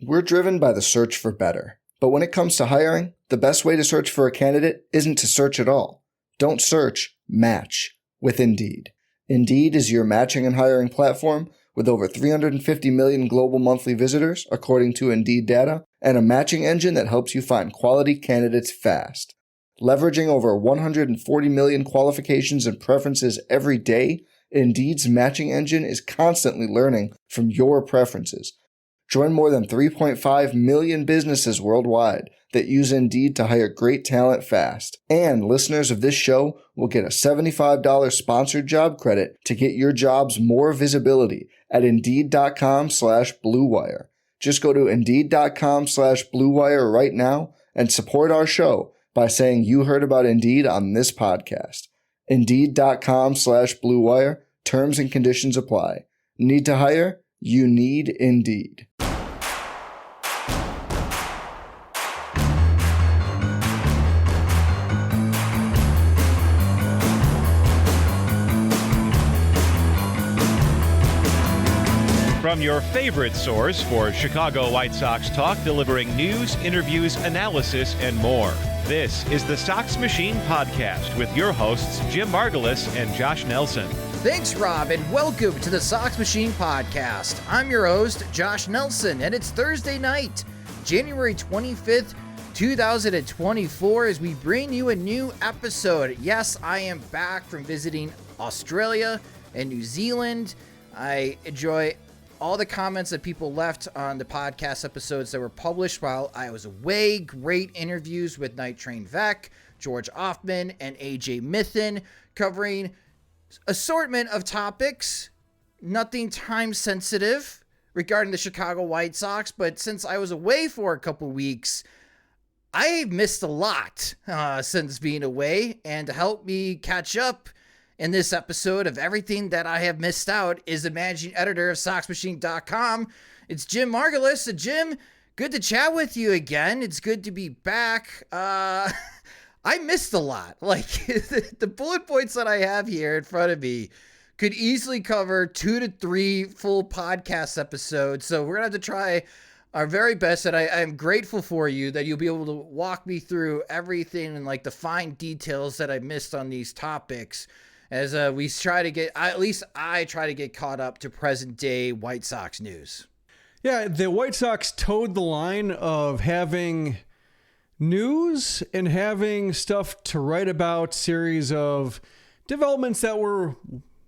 We're driven by the search for better. But when it comes to hiring, the best way to search for a candidate isn't to search at all. Don't search, match with Indeed. Indeed is your matching and hiring platform with over 350 million global monthly visitors, according to Indeed data, and a matching engine that helps you find quality candidates fast. Leveraging over 140 million qualifications and preferences every day, Indeed's matching engine is constantly learning from your preferences. Join more than 3.5 million businesses worldwide that use Indeed to hire great talent fast. And listeners of this show will get a $75 sponsored job credit to get your jobs more visibility at Indeed.com/Blue Wire. Just go to Indeed.com/Blue Wire right now and support our show by saying you heard about Indeed on this podcast. Indeed.com/Blue Wire. Terms and conditions apply. Need to hire? You need Indeed. From your favorite source for Chicago White Sox talk, delivering news, interviews, analysis, and more. This is the Sox Machine podcast with your hosts, Jim Margulis and Josh Nelson. Thanks, Rob, and welcome to the Sox Machine podcast. I'm your host, Josh Nelson, and it's Thursday night, January 25th, 2024, as we bring you a new episode. Yes, I am back from visiting Australia and New Zealand. I enjoy all the comments that people left on the podcast episodes that were published while I was away. Great interviews with Night Train Vec, George Offman, and AJ Mithen, covering assortment of topics, nothing time sensitive regarding the Chicago White Sox. But since I was away for a couple weeks, I missed a lot since being away, and to help me catch up in this episode of everything that I have missed out is the managing editor of SoxMachine.com. It's Jim Margulis. So Jim, good to chat with you again. It's good to be back. I missed a lot. Like the bullet points that I have here in front of me could easily cover 2 to 3 full podcast episodes. So we're going to have to try our very best. And I'm grateful for you that you'll be able to walk me through everything and like the fine details that I missed on these topics, as we try to get, at least I try to get caught up to present day White Sox news. Yeah, the White Sox towed the line of having news and having stuff to write about, series of developments that were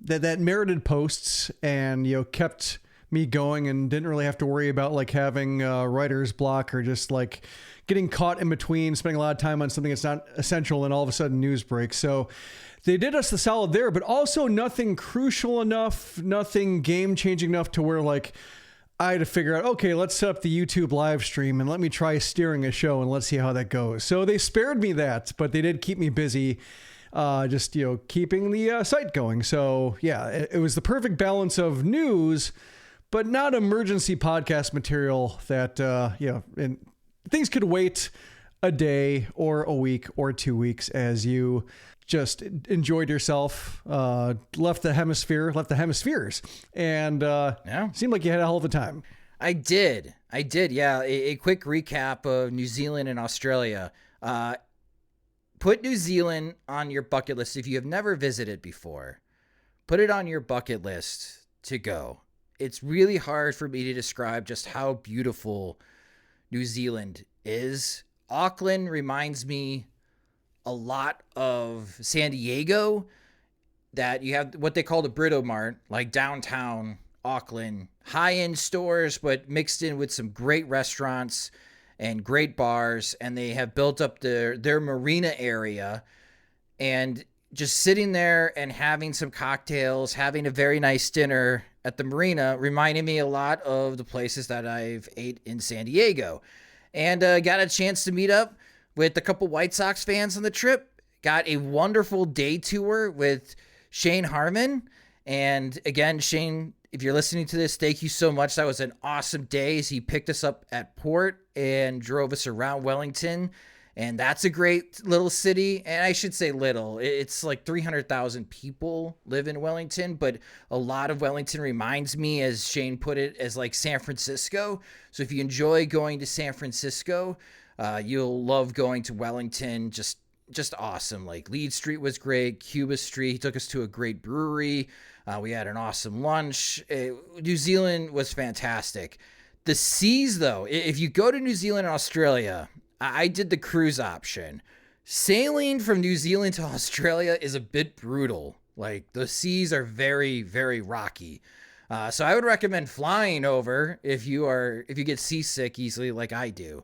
that merited posts, and kept me going and didn't really have to worry about like having writer's block or just like getting caught in between, spending a lot of time on something that's not essential and all of a sudden news breaks. So they did us the solid there, but also nothing crucial enough, nothing game-changing enough to where like I had to figure out, okay, let's set up the YouTube live stream and let me try steering a show and let's see how that goes. So they spared me that, but they did keep me busy, just, keeping the site going. So yeah, it was the perfect balance of news, but not emergency podcast material that, and things could wait a day or a week or 2 weeks as you just enjoyed yourself, left the hemispheres, and seemed like you had a hell of a time. I did. Yeah. A quick recap of New Zealand and Australia. Put New Zealand on your bucket list. If you have never visited before, put it on your bucket list to go. It's really hard for me to describe just how beautiful New Zealand is. Auckland reminds me a lot of San Diego, that you have what they call the Brito Mart, like downtown Auckland, high-end stores, but mixed in with some great restaurants and great bars. And they have built up their marina area, and just sitting there and having some cocktails, having a very nice dinner at the marina reminded me a lot of the places that I've ate in San Diego. And got a chance to meet up with a couple White Sox fans on the trip. Got a wonderful day tour with Shane Harmon. And again, Shane, if you're listening to this, thank you so much. That was an awesome day as he picked us up at Port and drove us around Wellington And that's a great little city. And I should say little. It's like 300,000 people live in Wellington, but a lot of Wellington reminds me, as Shane put it, as like San Francisco. So if you enjoy going to San Francisco, you'll love going to Wellington. Just awesome. Like Leeds Street was great. Cuba Street, he took us to a great brewery. We had an awesome lunch. New Zealand was fantastic. The seas, though, if you go to New Zealand and Australia, I did the cruise option. Sailing from New Zealand to Australia is a bit brutal. Like the seas are very, very rocky. So I would recommend flying over if you get seasick easily like I do.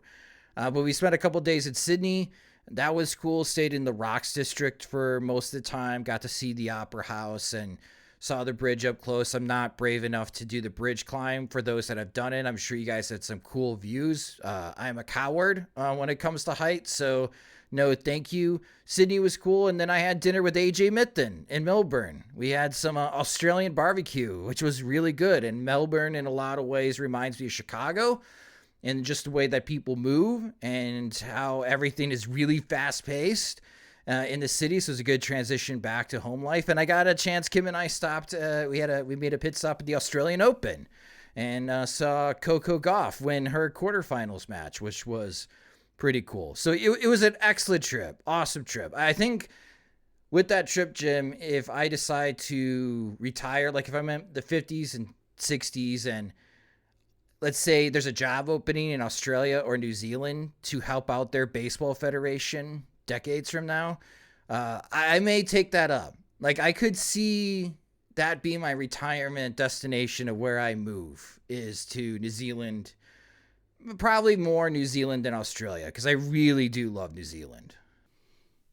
But we spent a couple days in Sydney. That was cool. Stayed in the Rocks District for most of the time. Got to see the Opera House and saw the bridge up close. I'm not brave enough to do the bridge climb. For those that have done it, I'm sure you guys had some cool views. I'm a coward when it comes to height, so no thank you. Sydney was cool, and then I had dinner with AJ Mitten in Melbourne. We had some Australian barbecue, which was really good, and Melbourne in a lot of ways reminds me of Chicago, and just the way that people move and how everything is really fast-paced. In the city, so it was a good transition back to home life. And I got a chance. Kim and I stopped. We made a pit stop at the Australian Open, and saw Coco Gauff win her quarterfinals match, which was pretty cool. So it was an excellent trip, awesome trip. I think with that trip, Jim, if I decide to retire, like if I'm in the 50s and 60s, and let's say there's a job opening in Australia or New Zealand to help out their baseball federation decades from now, I may take that up. Like I could see that be my retirement destination of where I move is to New Zealand, probably more New Zealand than Australia, because I really do love New Zealand.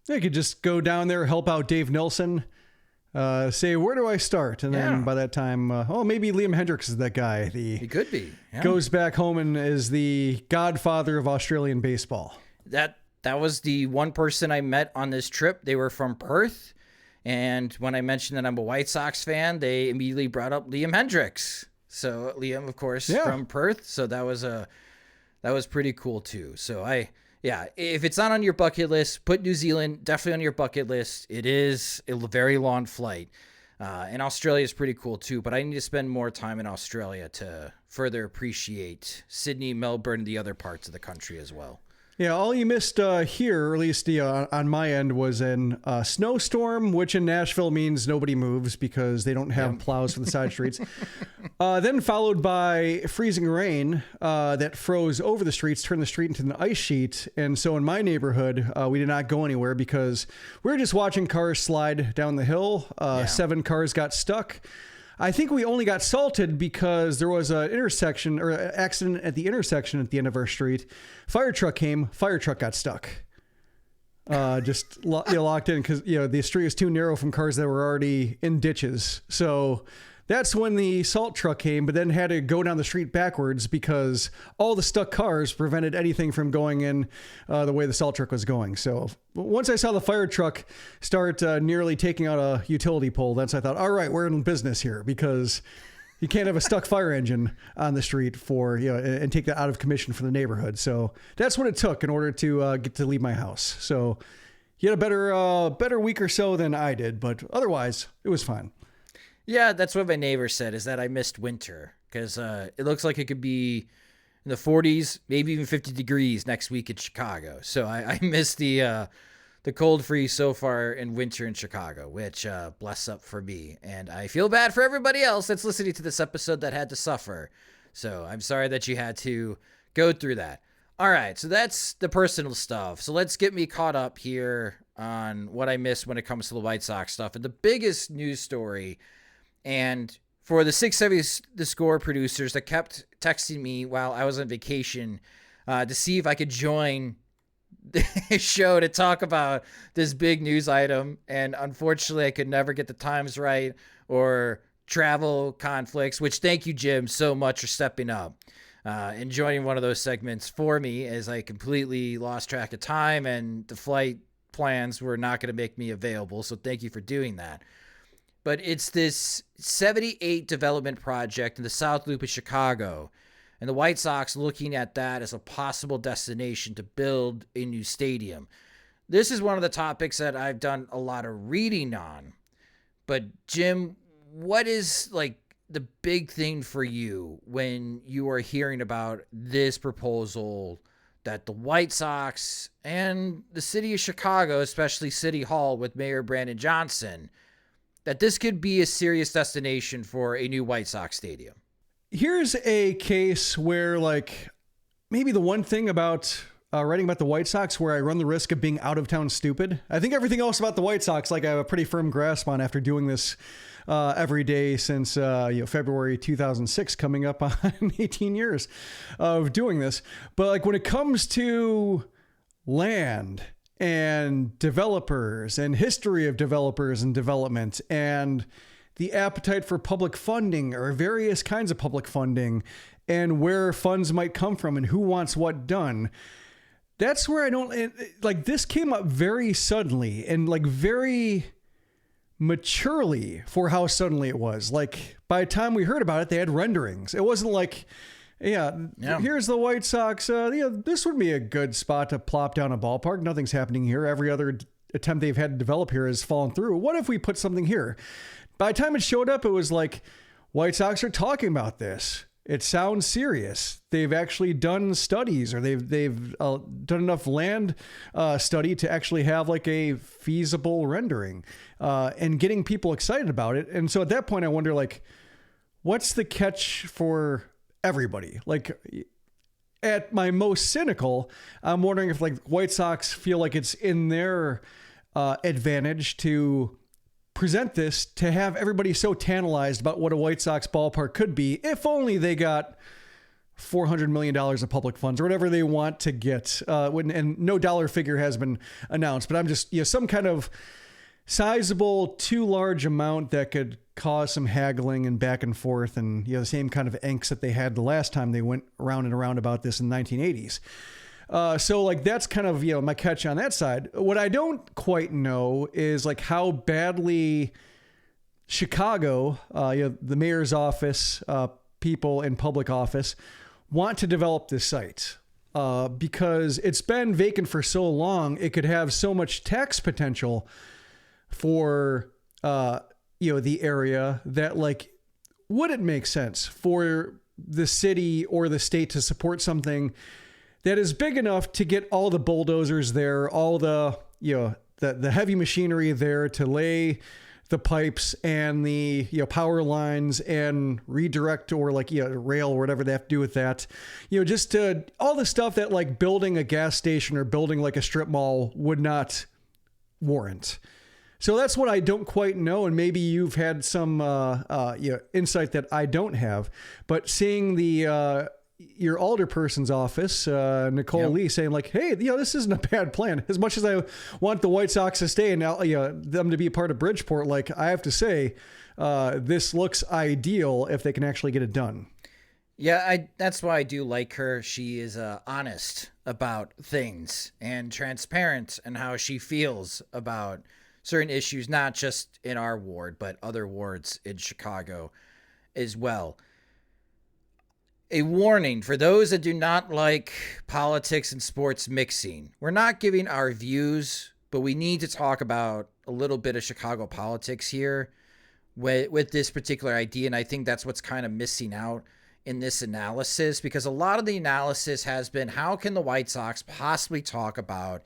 You could just go down there, help out Dave Nelson, say, where do I start? And then by that time, maybe Liam Hendricks is that guy. He could be. Yeah. Goes back home and is the godfather of Australian baseball. That was the one person I met on this trip. They were from Perth. And when I mentioned that I'm a White Sox fan, they immediately brought up Liam Hendricks. So Liam, of course, from Perth. So that was pretty cool too. So if it's not on your bucket list, put New Zealand definitely on your bucket list. It is a very long flight. And Australia is pretty cool too, but I need to spend more time in Australia to further appreciate Sydney, Melbourne, and the other parts of the country as well. Yeah, all you missed here, or at least on my end, was an snowstorm, which in Nashville means nobody moves because they don't have plows for the side streets. Then followed by freezing rain that froze over the streets, turned the street into an ice sheet. And so in my neighborhood, we did not go anywhere because we were just watching cars slide down the hill. 7 cars got stuck. I think we only got salted because there was an intersection or an accident at the intersection at the end of our street. Fire truck came, fire truck got stuck. Just locked in because the street was too narrow from cars that were already in ditches. So that's when the salt truck came, but then had to go down the street backwards because all the stuck cars prevented anything from going in the way the salt truck was going. So once I saw the fire truck start nearly taking out a utility pole, that's I thought, all right, we're in business here because you can't have a stuck fire engine on the street and take that out of commission for the neighborhood. So that's what it took in order to get to leave my house. So you had a better week or so than I did, but otherwise it was fine. Yeah, that's what my neighbor said, is that I missed winter because it looks like it could be in the 40s, maybe even 50 degrees next week in Chicago. So I missed the cold freeze so far in winter in Chicago, which bless up for me. And I feel bad for everybody else that's listening to this episode that had to suffer. So I'm sorry that you had to go through that. All right, so that's the personal stuff. So let's get me caught up here on what I missed when it comes to the White Sox stuff. And the biggest news story, and for the 670 The Score producers that kept texting me while I was on vacation to see if I could join the show to talk about this big news item. And unfortunately, I could never get the times right or travel conflicts, which thank you, Jim, so much for stepping up and joining one of those segments for me, as I completely lost track of time and the flight plans were not going to make me available. So thank you for doing that. But it's this 78 development project in the South Loop of Chicago and the White Sox looking at that as a possible destination to build a new stadium. This is one of the topics that I've done a lot of reading on. But Jim, what is like the big thing for you when you are hearing about this proposal that the White Sox and the city of Chicago, especially City Hall with Mayor Brandon Johnson, that this could be a serious destination for a new White Sox stadium? Here's a case where, like, maybe the one thing about writing about the White Sox where I run the risk of being out of town stupid. I think everything else about the White Sox, like, I have a pretty firm grasp on after doing this every day since February 2006, coming up on 18 years of doing this. But like when it comes to land and developers and history of developers and development and the appetite for public funding or various kinds of public funding and where funds might come from and who wants what done, that's where I don't like. This came up very suddenly and like very maturely for how suddenly it was. Like by the time we heard about it, they had renderings. It wasn't like, here's the White Sox. This would be a good spot to plop down a ballpark. Nothing's happening here. Every other attempt they've had to develop here has fallen through. What if we put something here? By the time it showed up, it was like, White Sox are talking about this. It sounds serious. They've actually done studies, or they've done enough land study to actually have like a feasible rendering, and getting people excited about it. And so at that point, I wonder, like, what's the catch for everybody? Like, at my most cynical, I'm wondering if like White Sox feel like it's in their advantage to present this to have everybody so tantalized about what a White Sox ballpark could be if only they got $400 million of public funds or whatever they want to get. And no dollar figure has been announced, but I'm just, some kind of sizable, too large amount that could cause some haggling and back and forth and, the same kind of angst that they had the last time they went around and around about this in the 1980s. So like, that's kind of, my catch on that side. What I don't quite know is like how badly Chicago, the mayor's office, people in public office want to develop this site, because it's been vacant for so long. It could have so much tax potential for, the area that, like, would it make sense for the city or the state to support something that is big enough to get all the bulldozers there, all the, the heavy machinery there to lay the pipes and the, power lines and redirect or like, rail or whatever they have to do with that, just all the stuff that like building a gas station or building like a strip mall would not warrant. So that's what I don't quite know. And maybe you've had some, insight that I don't have, but seeing the, your alderperson's office, Nicole Lee, saying like, hey, this isn't a bad plan. As much as I want the White Sox to stay and them to be a part of Bridgeport, like, I have to say, this looks ideal if they can actually get it done. Yeah, that's why I do like her. She is honest about things and transparent in how she feels about certain issues, not just in our ward, but other wards in Chicago as well. A warning for those that do not like politics and sports mixing. We're not giving our views, but we need to talk about a little bit of Chicago politics here with this particular idea. And I think that's what's kind of missing out in this analysis, because a lot of the analysis has been, how can the White Sox possibly talk about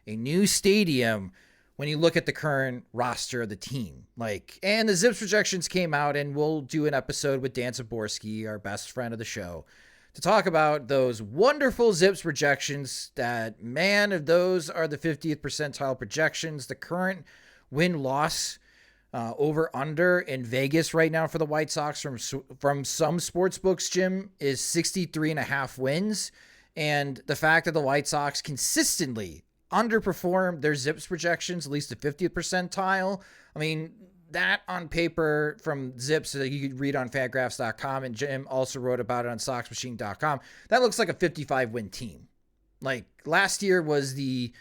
a new stadium when you look at the current roster of the team? Like, and the Zips projections came out, and we'll do an episode with Dan Zaborski, our best friend of the show, to talk about those wonderful Zips projections that, man, if those are the 50th percentile projections, the current win-loss over under in Vegas right now for the White Sox from some sports books, Jim, is 63.5 wins. And the fact that the White Sox consistently underperform their Zips projections, at least the 50th percentile. I mean, that on paper from Zips that you could read on Fangraphs.com, and Jim also wrote about it on SoxMachine.com, that looks like a 55-win team. Like, last year was the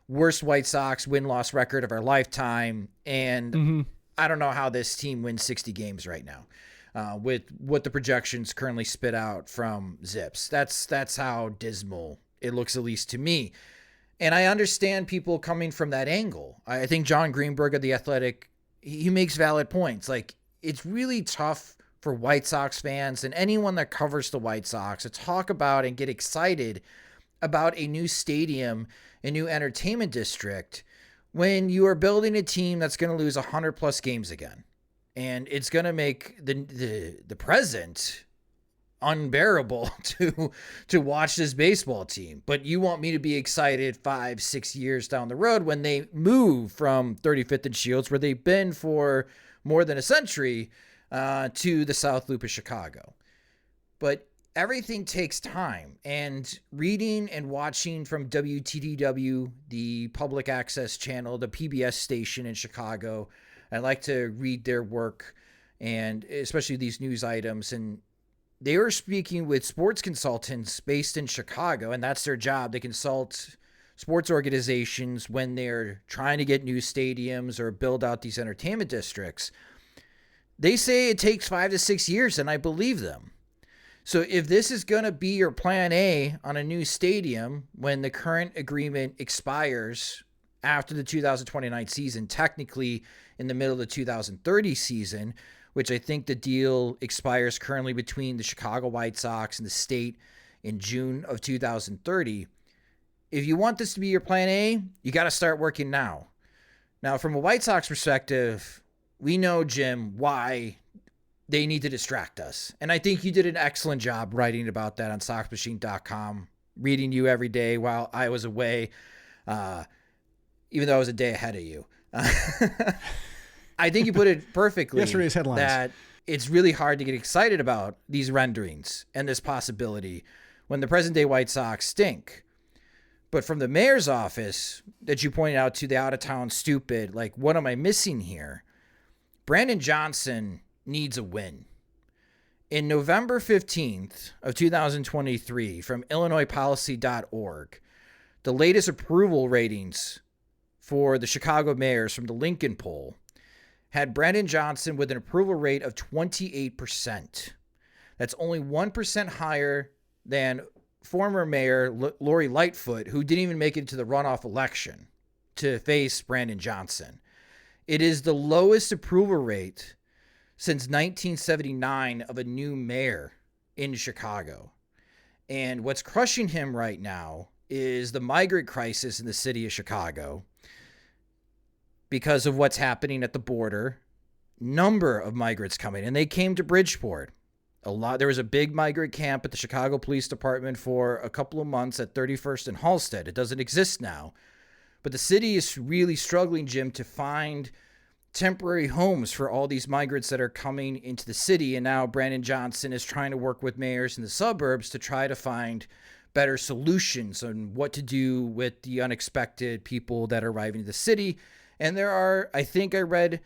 worst White Sox win-loss record of our lifetime, and I don't know how this team wins 60 games right now. with what the projections currently spit out from Zips. That's how dismal it looks, at least to me. And I understand people coming from that angle. I think John Greenberg of The Athletic, he makes valid points. Like, it's really tough for White Sox fans and anyone that covers the White Sox to talk about and get excited about a new stadium, a new entertainment district, when you are building a team that's going to lose 100 plus games again. And it's going to make the present unbearable to watch this baseball team. But you want me to be excited 5-6 years down the road when they move from 35th and Shields, where they've been for more than a century, to the South Loop of Chicago. But everything takes time, and reading and watching from WTDW, the public access channel, the PBS station in Chicago, I like to read their work, and especially these news items. And they were speaking with sports consultants based in Chicago, and that's their job. They consult sports organizations when they're trying to get new stadiums or build out these entertainment districts. They say it takes 5 to 6 years, and I believe them. So if this is going to be your plan A on a new stadium when the current agreement expires after the 2029 season, technically in the middle of the 2030 season, which I think the deal expires currently between the Chicago White Sox and the state in June of 2030. If you want this to be your plan A, you got to start working now. Now, from a White Sox perspective, we know, Jim, why they need to distract us. And I think you did an excellent job writing about that on SoxMachine.com, reading you every day while I was away, even though I was a day ahead of you. I think you put it perfectly. Yesterday's headlines. That it's really hard to get excited about these renderings and this possibility when the present-day White Sox stink. But from the mayor's office that you pointed out to the out-of-town stupid, like, what am I missing here? Brandon Johnson needs a win. In November 15th of 2023, from IllinoisPolicy.org, the latest approval ratings for the Chicago mayors from the Lincoln poll had Brandon Johnson with an approval rate of 28%. That's only 1% higher than former mayor Lori Lightfoot, who didn't even make it to the runoff election to face Brandon Johnson. It is the lowest approval rate since 1979 of a new mayor in Chicago. And what's crushing him right now is the migrant crisis in the city of Chicago because of what's happening at the border. Number of migrants coming, and they came to Bridgeport. There was a big migrant camp at the Chicago Police Department for a couple of months at 31st and Halsted. It doesn't exist now. But the city is really struggling, Jim, to find temporary homes for all these migrants that are coming into the city. And now Brandon Johnson is trying to work with mayors in the suburbs to try to find better solutions on what to do with the unexpected people that are arriving to the city. And there are, I think I read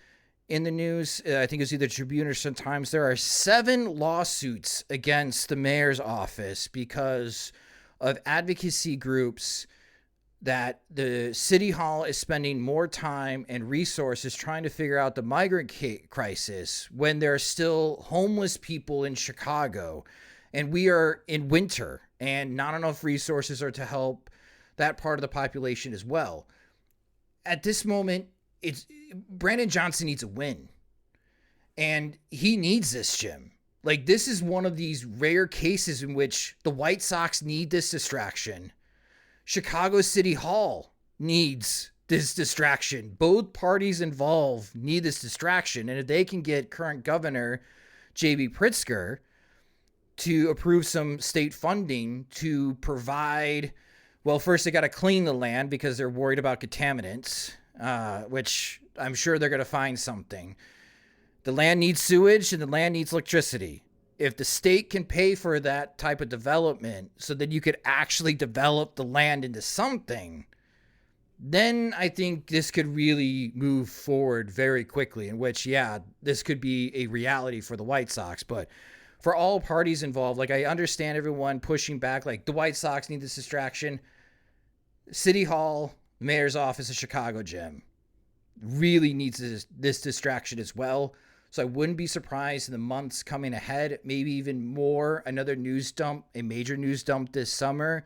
in the news, I think it was either Tribune or Sun-Times, there are 7 lawsuits against the mayor's office because of advocacy groups that the city hall is spending more time and resources trying to figure out the migrant crisis when there are still homeless people in Chicago and we are in winter and not enough resources are to help that part of the population as well. At this moment, Brandon Johnson needs a win, and he needs this, Jim. Like, this is one of these rare cases in which the White Sox need this distraction. Chicago City Hall needs this distraction. Both parties involved need this distraction. And if they can get current governor J.B. Pritzker to approve some state funding to provide, well, first they got to clean the land because they're worried about contaminants, which I'm sure they're going to find something. The land needs sewage and the land needs electricity. If the state can pay for that type of development so that you could actually develop the land into something, then I think this could really move forward very quickly, in which, yeah, this could be a reality for the White Sox. But for all parties involved, like, I understand everyone pushing back, like, the White Sox need this distraction. City Hall, the mayor's office of Chicago, Jim, really needs this distraction as well. So I wouldn't be surprised in the months coming ahead, maybe even more, another news dump, a major news dump this summer,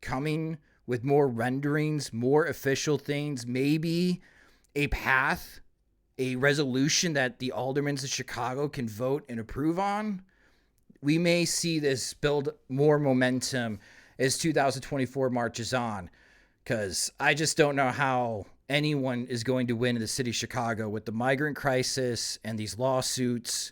coming with more renderings, more official things, maybe a path, a resolution that the aldermen of Chicago can vote and approve on. We may see this build more momentum as 2024 marches on, because I just don't know how anyone is going to win in the city of Chicago with the migrant crisis and these lawsuits.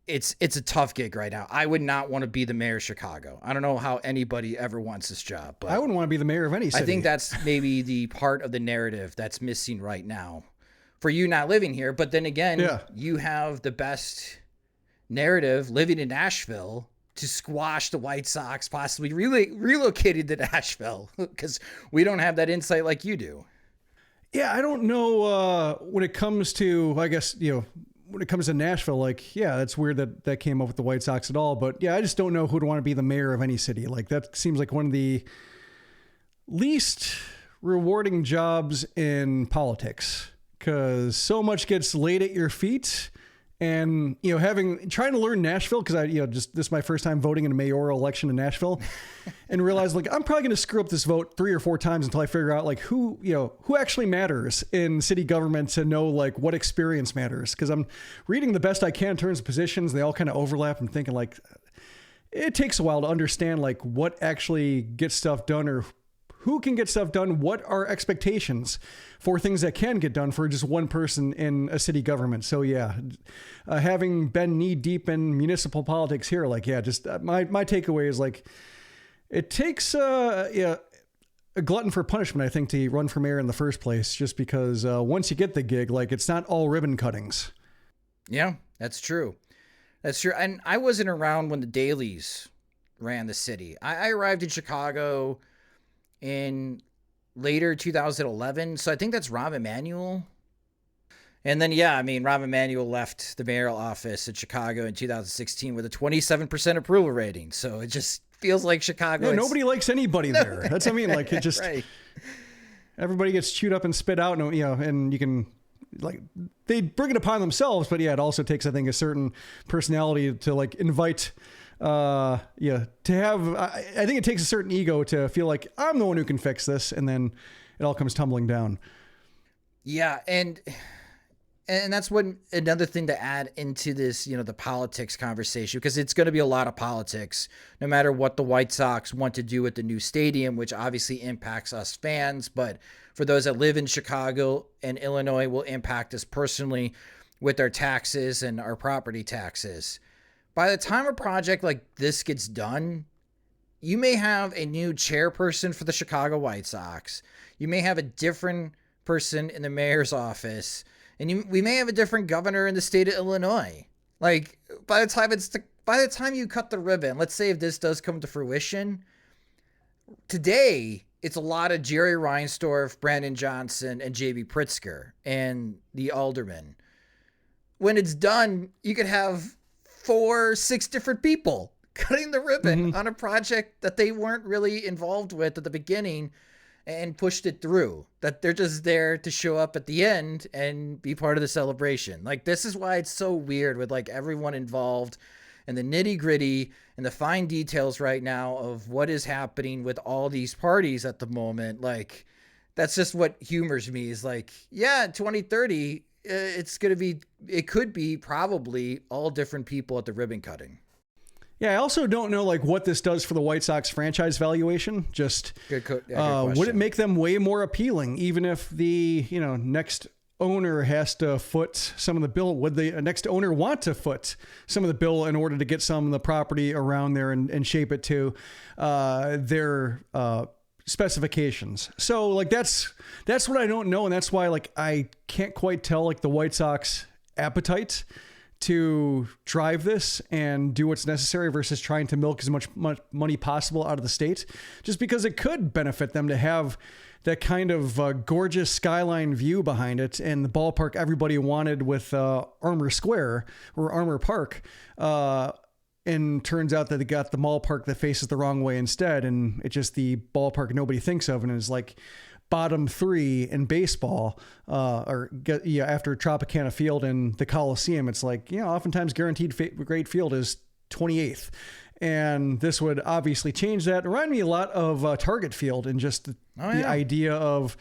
It's a tough gig right now. I would not want to be the mayor of Chicago. I don't know how anybody ever wants this job, but I wouldn't want to be the mayor of any city. I think that's maybe the part of the narrative that's missing right now for you not living here. But then again, you have the best narrative living in Nashville to squash the White Sox possibly relocated to Nashville, because we don't have that insight like you do. Yeah, I don't know when it comes to, I guess, when it comes to Nashville, like, yeah, that's weird that came up with the White Sox at all. But yeah, I just don't know who'd want to be the mayor of any city. Like, that seems like one of the least rewarding jobs in politics, because so much gets laid at your feet. And, trying to learn Nashville, because this is my first time voting in a mayoral election in Nashville, and realize, like, I'm probably going to screw up this vote 3 or 4 times until I figure out, like, who actually matters in city government, to know, like, what experience matters. Because I'm reading the best I can in terms of positions. They all kind of overlap. I'm thinking, like, it takes a while to understand, like, what actually gets stuff done, or who can get stuff done. What are expectations for things that can get done for just one person in a city government? So yeah, having been knee deep in municipal politics here, like, yeah, just my takeaway is, like, it takes a glutton for punishment, I think, to run for mayor in the first place, just because once you get the gig, like, it's not all ribbon cuttings. Yeah, that's true. That's true. And I wasn't around when the Dailies ran the city. I arrived in Chicago in later 2011. So I think that's Rahm Emanuel. And then, Rahm Emanuel left the mayoral office in Chicago in 2016 with a 27% approval rating. So it just feels like Chicago. Yeah, nobody likes anybody there. That's what I mean. Like, it just, right. Everybody gets chewed up and spit out, and, and you can, like, they bring it upon themselves, but yeah, it also takes, I think, a certain personality to, like, invite, to have, I think it takes a certain ego to feel like I'm the one who can fix this, and then it all comes tumbling down. Yeah. And that's what another thing to add into this, the politics conversation, because it's going to be a lot of politics, no matter what the White Sox want to do with the new stadium, which obviously impacts us fans. But for those that live in Chicago and Illinois, will impact us personally with our taxes and our property taxes. By the time a project like this gets done, you may have a new chairperson for the Chicago White Sox. You may have a different person in the mayor's office, and we may have a different governor in the state of Illinois. Like, by the time you cut the ribbon, let's say if this does come to fruition, today it's a lot of Jerry Reinsdorf, Brandon Johnson, and J.B. Pritzker and the aldermen. When it's done, you could have 4-6 different people cutting the ribbon on a project that they weren't really involved with at the beginning and pushed it through, that they're just there to show up at the end and be part of the celebration. Like, this is why it's so weird with, like, everyone involved and the nitty gritty and the fine details right now of what is happening with all these parties at the moment. Like, that's just what humors me, is like, yeah, 2030, it could be probably all different people at the ribbon cutting. Yeah, I also don't know, like, what this does for the White Sox franchise valuation. Just good would it make them way more appealing, even if the next owner has to foot some of the bill? Would the next owner want to foot some of the bill in order to get some of the property around there and shape it to their specifications? So, like, that's what I don't know, and that's why, like, I can't quite tell, like, the White Sox appetite to drive this and do what's necessary versus trying to milk as much money possible out of the state, just because it could benefit them to have that kind of gorgeous skyline view behind it, and the ballpark everybody wanted with Armour Square or Armour Park. And turns out that they got the ballpark that faces the wrong way instead. And it's just the ballpark nobody thinks of. And it's like, bottom three in baseball, after Tropicana Field and the Coliseum. It's like, oftentimes guaranteed grade field is 28th. And this would obviously change that. It reminded me a lot of Target Field and just the idea of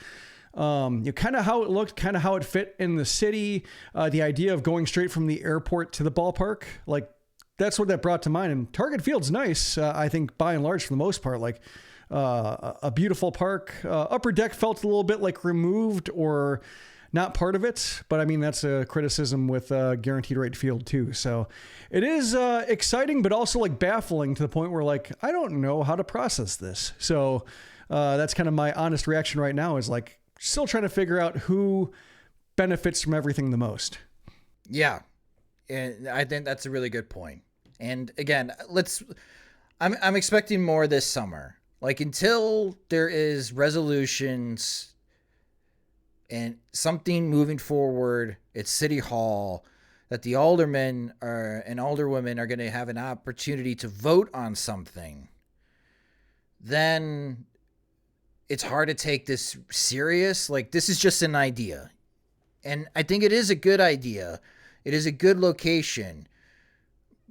kind of how it looked, kind of how it fit in the city, the idea of going straight from the airport to the ballpark. Like, that's what that brought to mind. And Target Field's nice, I think, by and large, for the most part. Like, a beautiful park. Upper deck felt a little bit like removed or not part of it, but I mean, that's a criticism with guaranteed rate field too. So it is exciting, but also like baffling to the point where like, I don't know how to process this. So that's kind of my honest reaction right now, is like still trying to figure out who benefits from everything the most. Yeah. And I think that's a really good point. And again, I'm expecting more this summer. Like, until there is resolutions and something moving forward at City Hall, that the aldermen and alderwomen are going to have an opportunity to vote on something, then it's hard to take this serious. Like, this is just an idea. And I think it is a good idea. It is a good location.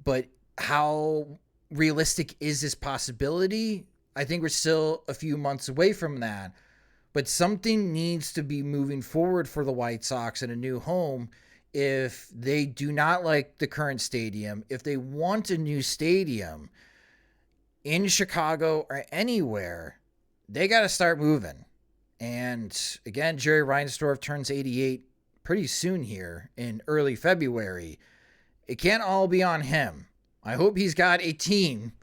But how realistic is this possibility? I think we're still a few months away from that. But something needs to be moving forward for the White Sox in a new home if they do not like the current stadium. If they want a new stadium in Chicago or anywhere, they got to start moving. And again, Jerry Reinsdorf turns 88 pretty soon here in early February. It can't all be on him. I hope he's got a team,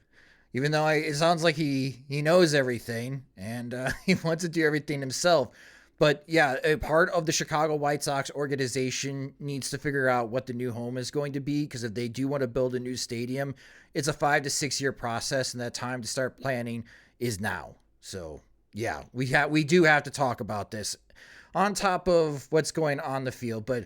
even though it sounds like he knows everything and he wants to do everything himself. But yeah, a part of the Chicago White Sox organization needs to figure out what the new home is going to be, because if they do want to build a new stadium, it's a 5 to 6 year process, and that time to start planning is now. So yeah, we do have to talk about this on top of what's going on the field. But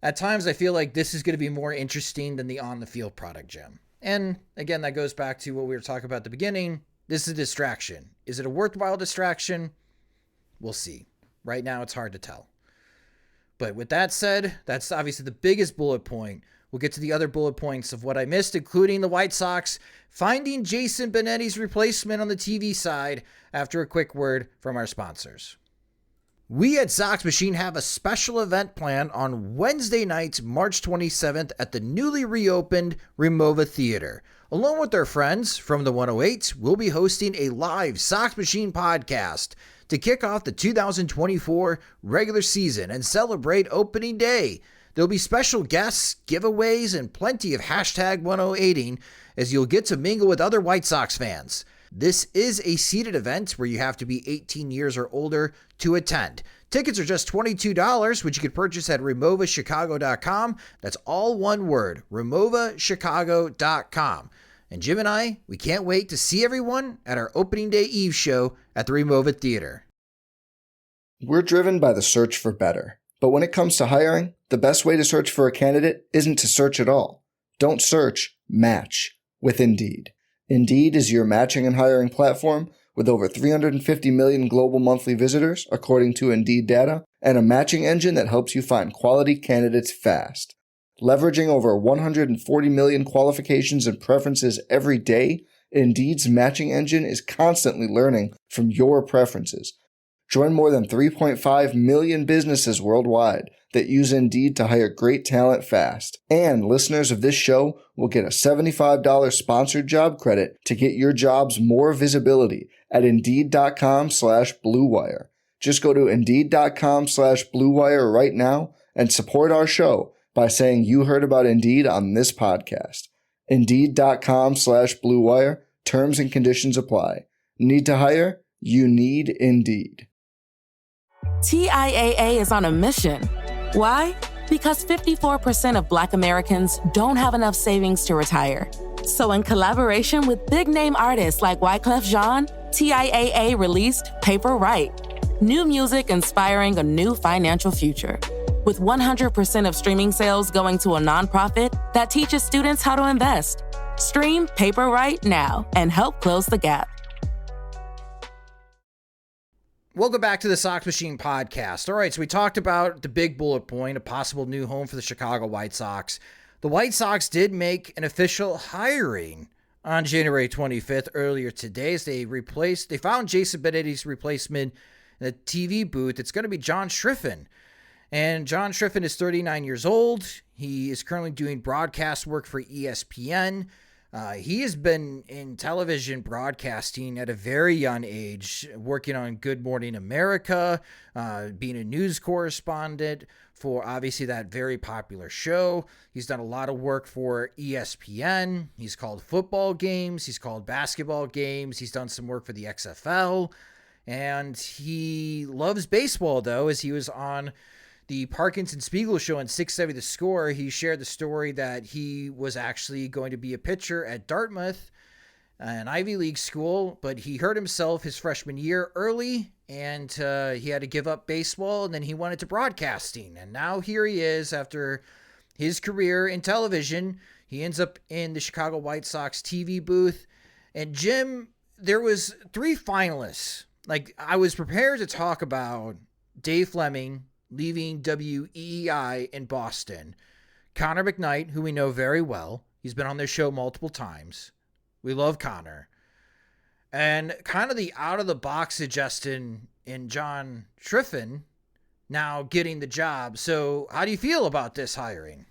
at times I feel like this is going to be more interesting than the on the field product, Jim. And again, that goes back to what we were talking about at the beginning. This is a distraction. Is it a worthwhile distraction? We'll see. Right now, it's hard to tell. But with that said, that's obviously the biggest bullet point. We'll get to the other bullet points of what I missed, including the White Sox finding Jason Benetti's replacement on the TV side after a quick word from our sponsors. We at Sox Machine have a special event planned on Wednesday night, March 27th at the newly reopened Remova Theater. Along with our friends from the 108, we'll be hosting a live Sox Machine podcast to kick off the 2024 regular season and celebrate opening day. There'll be special guests, giveaways, and plenty of #1080 as you'll get to mingle with other White Sox fans. This is a seated event where you have to be 18 years or older to attend. Tickets are just $22, which you can purchase at removachicago.com. That's all one word, removachicago.com. And Jim and I, we can't wait to see everyone at our opening day eve show at the Remova Theater. We're driven by the search for better. But when it comes to hiring, the best way to search for a candidate isn't to search at all. Don't search, match with Indeed. Indeed is your matching and hiring platform with over 350 million global monthly visitors, according to Indeed data, and a matching engine that helps you find quality candidates fast. Leveraging over 140 million qualifications and preferences every day, Indeed's matching engine is constantly learning from your preferences. Join more than 3.5 million businesses worldwide that use Indeed to hire great talent fast. And listeners of this show will get a $75 sponsored job credit to get your jobs more visibility at Indeed.com/Blue Wire. Just go to Indeed.com/Blue Wire right now and support our show by saying you heard about Indeed on this podcast. Indeed.com/Blue Wire. Terms and conditions apply. Need to hire? You need Indeed. TIAA is on a mission. Why? Because 54% of Black Americans don't have enough savings to retire. So in collaboration with big-name artists like Wyclef Jean, TIAA released Paper Right, new music inspiring a new financial future. With 100% of streaming sales going to a nonprofit that teaches students how to invest. Stream Paper Right now and help close the gap. Welcome back to the Sox Machine podcast. All right, so we talked about the big bullet point, a possible new home for the Chicago White Sox. The White Sox did make an official hiring on January 25th earlier today as they found Jason Benetti's replacement in the TV booth. It's going to be John Schriffen. And John Schriffen is 39 years old. He is currently doing broadcast work for ESPN. He has been in television broadcasting at a very young age, working on Good Morning America, being a news correspondent for obviously that very popular show. He's done a lot of work for ESPN. He's called football games. He's called basketball games. He's done some work for the XFL. And he loves baseball, though, as he was on the Parkinson Spiegel show on 670 The Score. He shared the story that he was actually going to be a pitcher at Dartmouth, an Ivy League school, but he hurt himself his freshman year early, and he had to give up baseball, and then he went into broadcasting. And now here he is after his career in television. He ends up in the Chicago White Sox TV booth. And Jim, there was 3 finalists. Like, I was prepared to talk about Dave Fleming leaving WEEI in Boston, Connor McKnight, who we know very well. He's been on this show multiple times. We love Connor. And kind of the out-of-the-box suggestion in John Schriffen now getting the job. So how do you feel about this hiring?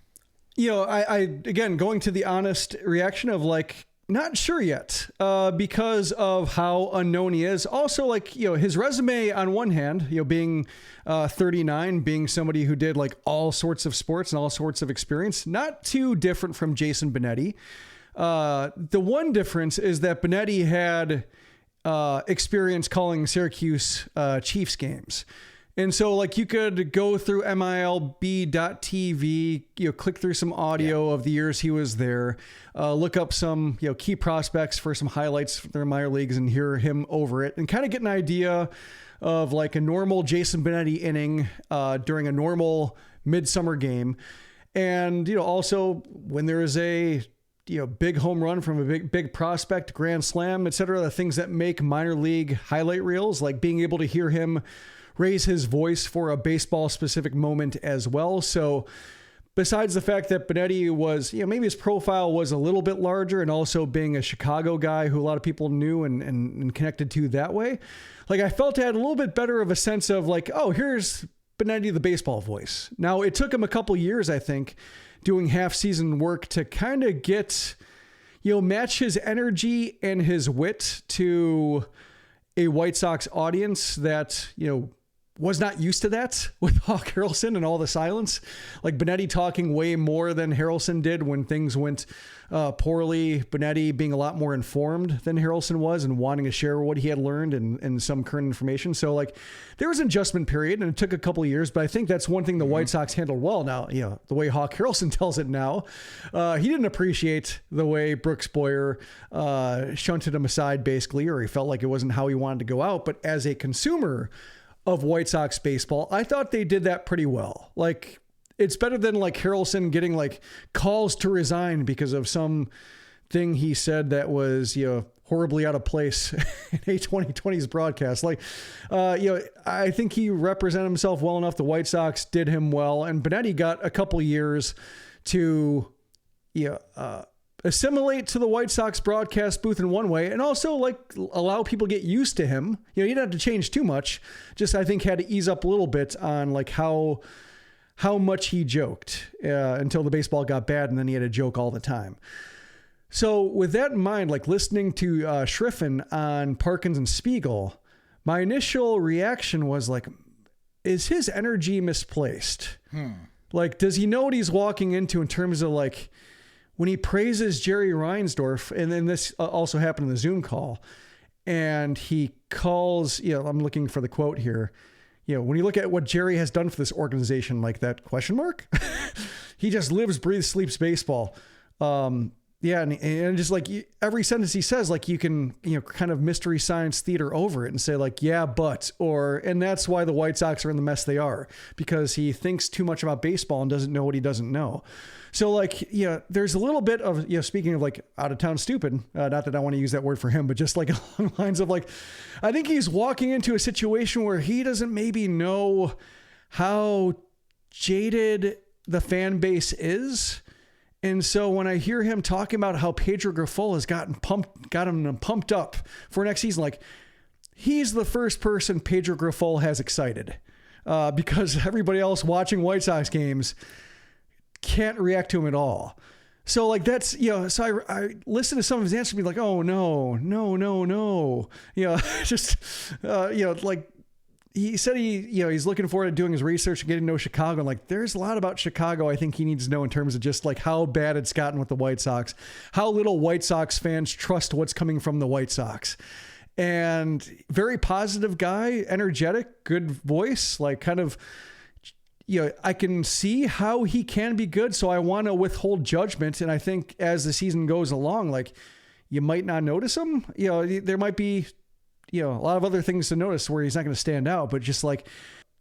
I again, going to the honest reaction of like, not sure yet, because of how unknown he is. Also, his resume on one hand, being 39, being somebody who did like all sorts of sports and all sorts of experience, not too different from Jason Benetti. The one difference is that Benetti had experience calling Syracuse Chiefs games. And so like you could go through MILB.TV, click through some audio of the years he was there, look up some, key prospects for some highlights for their minor leagues and hear him over it and kind of get an idea of like a normal Jason Benetti inning during a normal midsummer game. And, also when there is a, big home run from a big prospect, grand slam, et cetera, the things that make minor league highlight reels, like being able to hear him raise his voice for a baseball specific moment as well. So besides the fact that Benetti was, maybe his profile was a little bit larger and also being a Chicago guy who a lot of people knew and connected to that way, like I felt I had a little bit better of a sense of like, oh, here's Benetti, the baseball voice. Now it took him a couple years, I think, doing half season work to kind of get, match his energy and his wit to a White Sox audience that, was not used to that with Hawk Harrelson and all the silence. Like Benetti talking way more than Harrelson did when things went poorly. Benetti being a lot more informed than Harrelson was and wanting to share what he had learned and some current information. So like there was an adjustment period and it took a couple of years, but I think that's one thing the White Sox handled well. Now, the way Hawk Harrelson tells it now, he didn't appreciate the way Brooks Boyer shunted him aside basically, or he felt like it wasn't how he wanted to go out. But as a consumer of White Sox baseball, I thought they did that pretty well. Like it's better than like Harrelson getting like calls to resign because of some thing he said that was, horribly out of place in a 2020's broadcast. Like, I think he represented himself well enough. The White Sox did him well, and Benetti got a couple years to, assimilate to the White Sox broadcast booth in one way, and also like allow people to get used to him. You didn't have to change too much. Just, I think, had to ease up a little bit on like how much he joked until the baseball got bad, and then he had to joke all the time. So with that in mind, like listening to Schriffen on Parkins and Spiegel, my initial reaction was like, is his energy misplaced? Like, does he know what he's walking into in terms of like, when he praises Jerry Reinsdorf, and then this also happened in the Zoom call, and he calls, I'm looking for the quote here, when you look at what Jerry has done for this organization, like that question mark, he just lives, breathes, sleeps baseball. Yeah, and just like every sentence he says, like you can, kind of mystery science theater over it and say like, yeah, but, and that's why the White Sox are in the mess they are, because he thinks too much about baseball and doesn't know what he doesn't know. So like, there's a little bit of, speaking of like out of town stupid, not that I want to use that word for him, but just like along the lines of like, I think he's walking into a situation where he doesn't maybe know how jaded the fan base is. And so when I hear him talking about how Pedro Grifol has got him pumped up for next season, like he's the first person Pedro Grifol has excited, because everybody else watching White Sox games can't react to him at all. So like that's, so I listen to some of his answers and be like, oh no, just, like, he said he's looking forward to doing his research and getting to know Chicago. And like, there's a lot about Chicago I think he needs to know in terms of just like how bad it's gotten with the White Sox, how little White Sox fans trust what's coming from the White Sox. And very positive guy, energetic, good voice, like kind of, I can see how he can be good. So I want to withhold judgment. And I think as the season goes along, like you might not notice him, there might be, a lot of other things to notice where he's not going to stand out, but just like,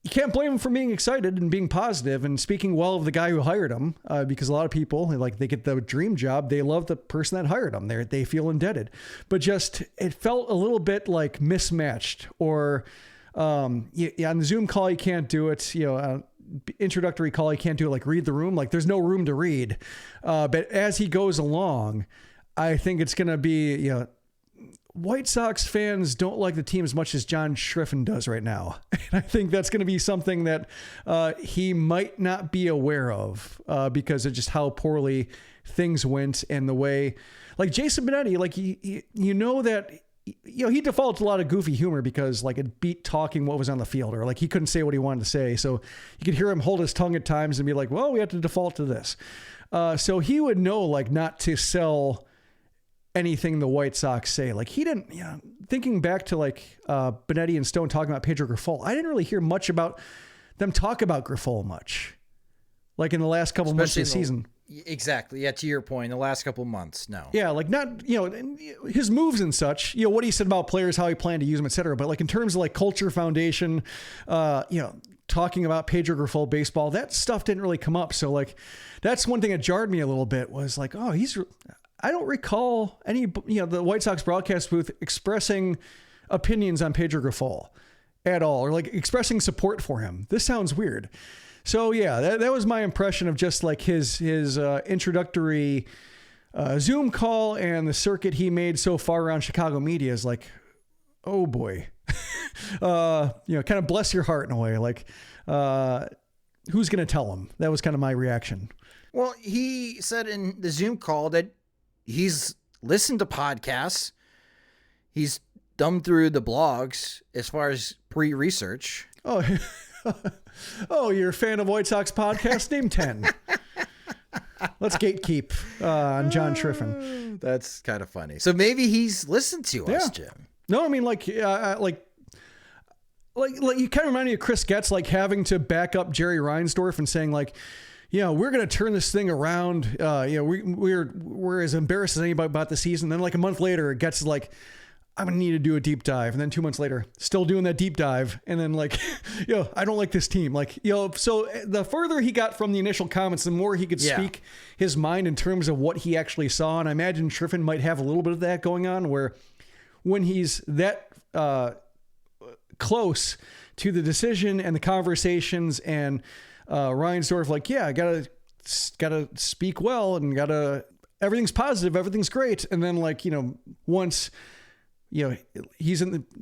you can't blame him for being excited and being positive and speaking well of the guy who hired him. Because a lot of people, like they get the dream job. They love the person that hired them. They feel indebted, but just, it felt a little bit like mismatched or, on the Zoom call, you can't do it, introductory call, you can't do it, like read the room. Like there's no room to read. But as he goes along, I think it's going to be, White Sox fans don't like the team as much as John Schriffen does right now. And I think that's going to be something that he might not be aware of because of just how poorly things went and the way, like Jason Benetti, like that, he defaults to a lot of goofy humor because like it beat talking what was on the field, or like he couldn't say what he wanted to say. So you could hear him hold his tongue at times and be like, well, we have to default to this. So he would know like not to sell anything the White Sox say. Like he didn't, thinking back to like Benetti and Stone talking about Pedro Grifol, I didn't really hear much about them talk about Grifol much, like in the last couple months of the season. Exactly. Yeah. To your point, in the last couple months, no. Yeah. Like not, his moves and such, what he said about players, how he planned to use them, et cetera. But like in terms of like culture foundation, talking about Pedro Grifol baseball, that stuff didn't really come up. So like, that's one thing that jarred me a little bit was like, oh, I don't recall any, the White Sox broadcast booth expressing opinions on Pedro Grifol at all, or like expressing support for him. This sounds weird. So yeah, that was my impression of just like his introductory Zoom call and the circuit he made so far around Chicago media is like, oh boy, kind of bless your heart in a way. Like, who's going to tell him? That was kind of my reaction. Well, he said in the Zoom call that he's listened to podcasts. He's thumbed through the blogs as far as pre-research. Oh, you're a fan of White Sox podcast? Name 10. Let's gatekeep on John Schriffen. That's kind of funny. So maybe he's listened to us, Jim. No, I mean, like you kind of remind me of Chris Getz, like having to back up Jerry Reinsdorf and saying like, we're going to turn this thing around. We're as embarrassed as anybody about the season. Then like a month later, Getz is like, I'm going to need to do a deep dive. And then 2 months later, still doing that deep dive. And then like, I don't like this team. Like, so the further he got from the initial comments, the more he could speak his mind in terms of what he actually saw. And I imagine Schriffen might have a little bit of that going on, where when he's that close to the decision and the conversations and Reinsdorf, like, I gotta speak well and everything's positive, everything's great. And then like, once, he's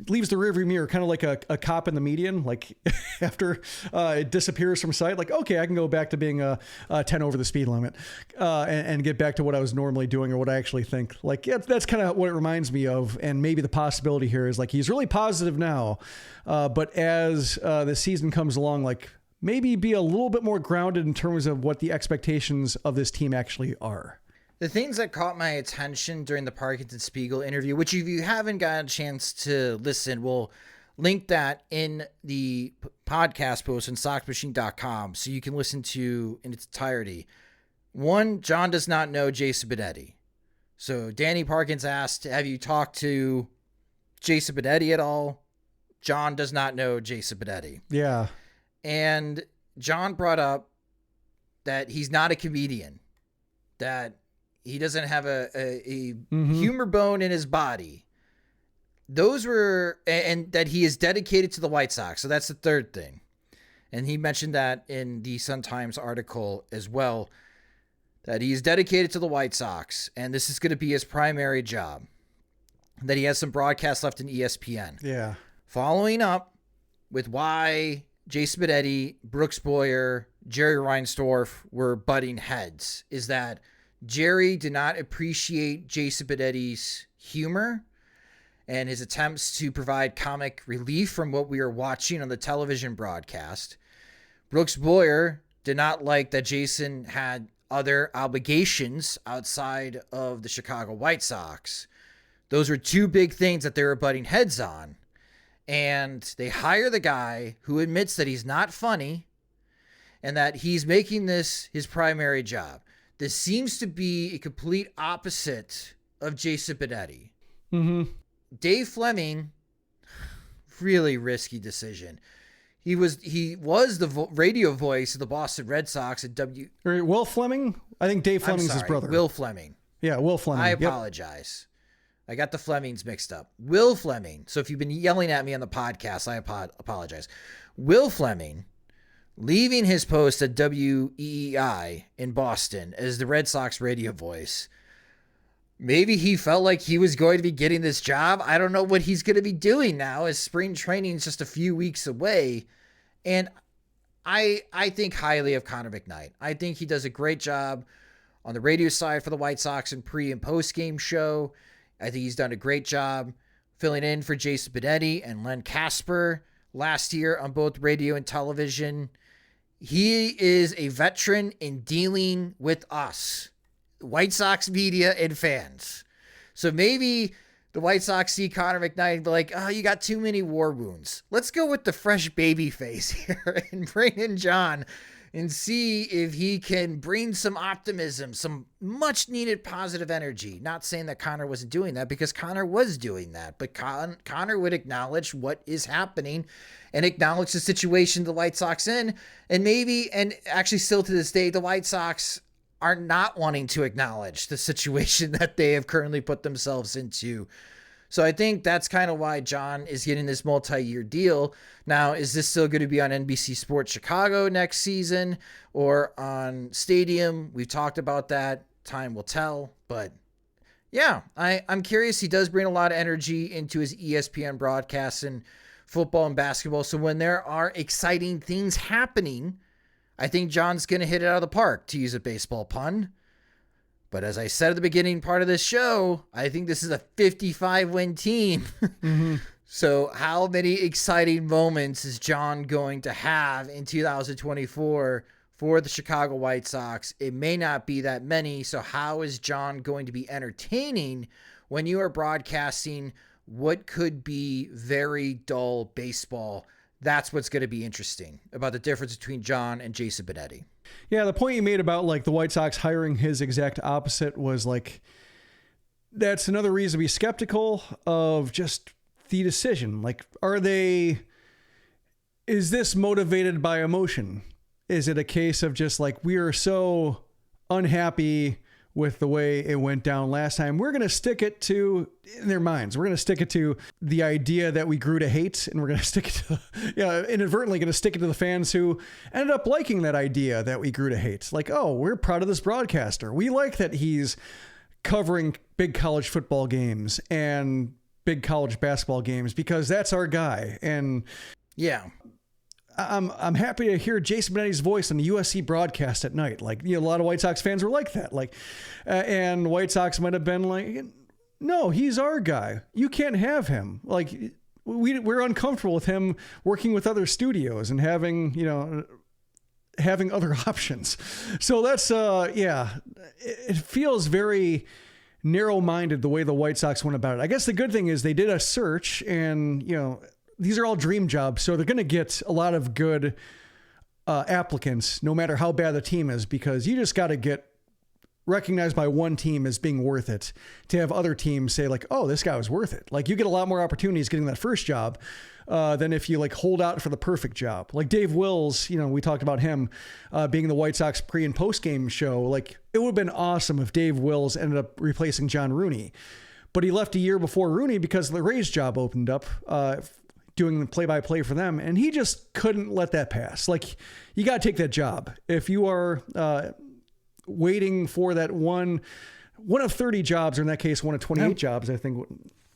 leaves the rearview mirror, kind of like a cop in the median, like after it disappears from sight, like, okay, I can go back to being a 10 over the speed limit and get back to what I was normally doing or what I actually think. Like, that's kind of what it reminds me of. And maybe the possibility here is like, he's really positive now. But as the season comes along, like maybe be a little bit more grounded in terms of what the expectations of this team actually are. The things that caught my attention during the Parkinson Spiegel interview, which if you haven't got a chance to listen, we'll link that in the podcast post on soxmachine.com so you can listen to in its entirety. One, John does not know Jason Benetti. So Danny Parkins asked, have you talked to Jason Benetti at all? John does not know Jason Benetti. Yeah. And John brought up that he's not a comedian, that he doesn't have a humor bone in his body. Those were, and that he is dedicated to the White Sox. So that's the third thing. And he mentioned that in the Sun-Times article as well, that he is dedicated to the White Sox, and this is going to be his primary job, that he has some broadcasts left in ESPN. Yeah. Following up with why Jason Benetti, Brooks Boyer, Jerry Reinsdorf were butting heads is that Jerry did not appreciate Jason Benetti's humor and his attempts to provide comic relief from what we were watching on the television broadcast. Brooks Boyer did not like that Jason had other obligations outside of the Chicago White Sox. Those were two big things that they were butting heads on. And they hire the guy who admits that he's not funny and that he's making this his primary job. This seems to be a complete opposite of Jason Benetti. Mm-hmm. Dave Fleming, really risky decision. He was the radio voice of the Boston Red Sox at Will Fleming? I think Dave Fleming's his brother. Will Fleming. Yeah, Will Fleming. I apologize. I got the Flemings mixed up. Will Fleming. So if you've been yelling at me on the podcast, I apologize. Will Fleming, leaving his post at WEEI in Boston as the Red Sox radio voice. Maybe he felt like he was going to be getting this job. I don't know what he's going to be doing now as spring training is just a few weeks away. And I think highly of Connor McKnight. I think he does a great job on the radio side for the White Sox in pre and post game show. I think he's done a great job filling in for Jason Benetti and Len Casper last year on both radio and television. He is a veteran in dealing with us, White Sox media and fans. So maybe the White Sox see Connor McKnight and be like, oh, you got too many war wounds. Let's go with the fresh baby face here and bring in John and see if he can bring some optimism, some much needed positive energy. Not saying that Connor wasn't doing that, because Connor was doing that, but Connor would acknowledge what is happening and acknowledge the situation the White Sox in. And maybe, and actually still to this day, the White Sox are not wanting to acknowledge the situation that they have currently put themselves into. So I think that's kind of why John is getting this multi-year deal. Now, is this still going to be on NBC Sports Chicago next season or on Stadium? We've talked about that. Time will tell. But yeah, I'm curious. He does bring a lot of energy into his ESPN broadcasts and football and basketball. So when there are exciting things happening, I think John's going to hit it out of the park, to use a baseball pun. But as I said at the beginning part of this show, I think this is a 55-win team. Mm-hmm. So how many exciting moments is John going to have in 2024 for the Chicago White Sox? It may not be that many. So how is John going to be entertaining when you are broadcasting what could be very dull baseball? That's what's going to be interesting about the difference between John and Jason Benetti. Yeah, the point you made about like the White Sox hiring his exact opposite was like, that's another reason to be skeptical of just the decision. Like, is this motivated by emotion? Is it a case of just like, we are so unhappy with the way it went down last time, we're going to stick it to, in their minds, we're going to stick it to the idea that we grew to hate, and we're going to stick it to, inadvertently going to stick it to the fans who ended up liking that idea that we grew to hate. Like, oh, we're proud of this broadcaster. We like that he's covering big college football games and big college basketball games because that's our guy. And yeah, I'm happy to hear Jason Benetti's voice on the USC broadcast at night. Like, a lot of White Sox fans were like that. Like, and White Sox might have been like, no, he's our guy. You can't have him. Like, we're uncomfortable with him working with other studios and having other options. So that's, it feels very narrow-minded the way the White Sox went about it. I guess the good thing is they did a search and, these are all dream jobs, so they're going to get a lot of good applicants, no matter how bad the team is, because you just got to get recognized by one team as being worth it to have other teams say like, oh, this guy was worth it. Like you get a lot more opportunities getting that first job than if you like hold out for the perfect job. Like Dave Wills, we talked about him being the White Sox pre and post game show. Like it would have been awesome if Dave Wills ended up replacing John Rooney, but he left a year before Rooney because the Rays job opened up, doing the play-by-play for them. And he just couldn't let that pass. Like you got to take that job. If you are, waiting for that one of 30 jobs, or in that case, one of 28 jobs, I think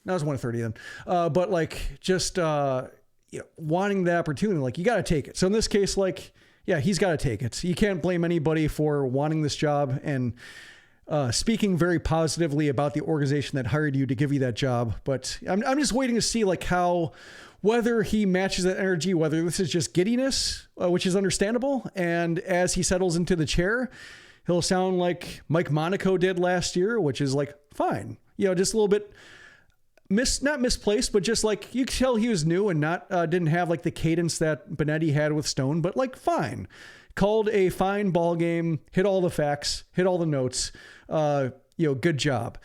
that was one of 30 then. But like just, wanting the opportunity, like you got to take it. So in this case, like, yeah, he's got to take it. You can't blame anybody for wanting this job and, speaking very positively about the organization that hired you to give you that job. But I'm just waiting to see like whether he matches that energy, whether this is just giddiness, which is understandable. And as he settles into the chair, he'll sound like Mike Monaco did last year, which is like, fine. Just a little bit not misplaced, but just like you could tell he was new and not didn't have like the cadence that Benetti had with Stone, but like fine. Called a fine ball game, hit all the facts, hit all the notes. Good job.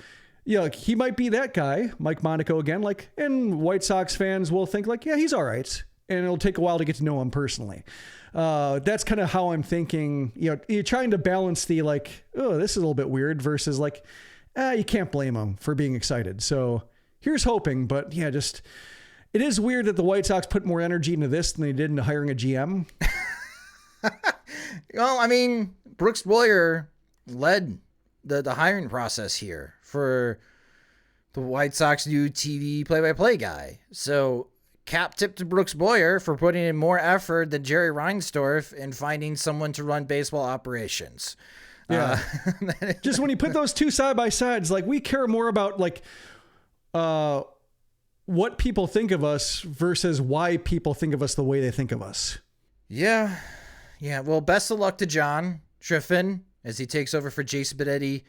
He might be that guy, Mike Monaco again, like, and White Sox fans will think like, yeah, he's all right. And it'll take a while to get to know him personally. That's kind of how I'm thinking, you're trying to balance the like, oh, this is a little bit weird versus like, you can't blame him for being excited. So here's hoping, but yeah, just, it is weird that the White Sox put more energy into this than they did into hiring a GM. Well, I mean, Brooks Boyer led the hiring process here for the White Sox new TV play-by-play guy. So cap tip to Brooks Boyer for putting in more effort than Jerry Reinsdorf in finding someone to run baseball operations. Yeah. Just when you put those two side by sides, like we care more about like, what people think of us versus why people think of us the way they think of us. Yeah. Yeah. Well, best of luck to John Schriffen as he takes over for Jason Benetti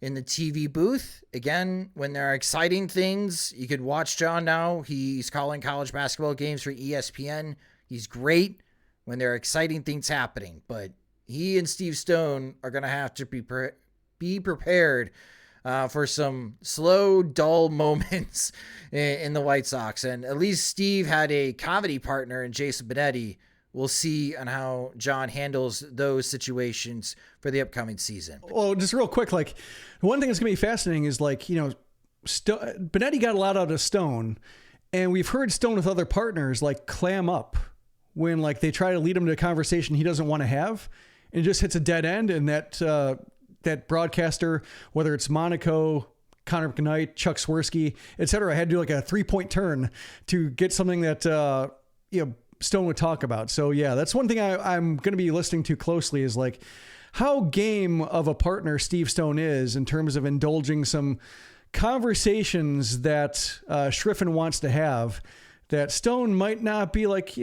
in the TV booth. Again, when there are exciting things, you could watch John now. He's calling college basketball games for ESPN. He's great when there are exciting things happening, but he and Steve Stone are going to have to be prepared for some slow, dull moments in the White Sox. And at least Steve had a comedy partner in Jason Benetti. We'll see on how John handles those situations for the upcoming season. Well, just real quick, like one thing that's going to be fascinating is like, Benetti got a lot out of Stone, and we've heard Stone with other partners like clam up when like they try to lead him to a conversation he doesn't want to have, and it just hits a dead end. And that broadcaster, whether it's Monaco, Connor McKnight, Chuck Swirsky, et cetera, had to do like a 3-point turn to get something that, Stone would talk about. So yeah, that's one thing I'm going to be listening to closely is like how game of a partner Steve Stone is in terms of indulging some conversations that Schriffen wants to have that Stone might not be like,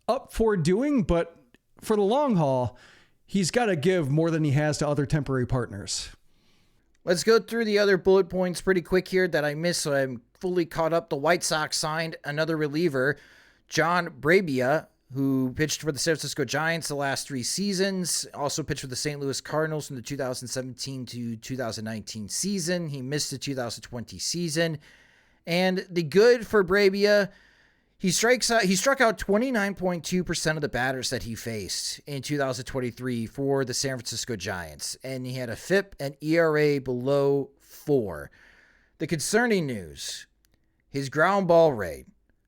up for doing, but for the long haul, he's got to give more than he has to other temporary partners. Let's go through the other bullet points pretty quick here that I missed, so I'm fully caught up. The White Sox signed another reliever, John Brebbia, who pitched for the San Francisco Giants the last 3 seasons, also pitched for the St. Louis Cardinals from the 2017 to 2019 season. He missed the 2020 season. And the good for Brebbia, he struck out 29.2% of the batters that he faced in 2023 for the San Francisco Giants, and he had a FIP and ERA below 4. The concerning news, his ground ball rate,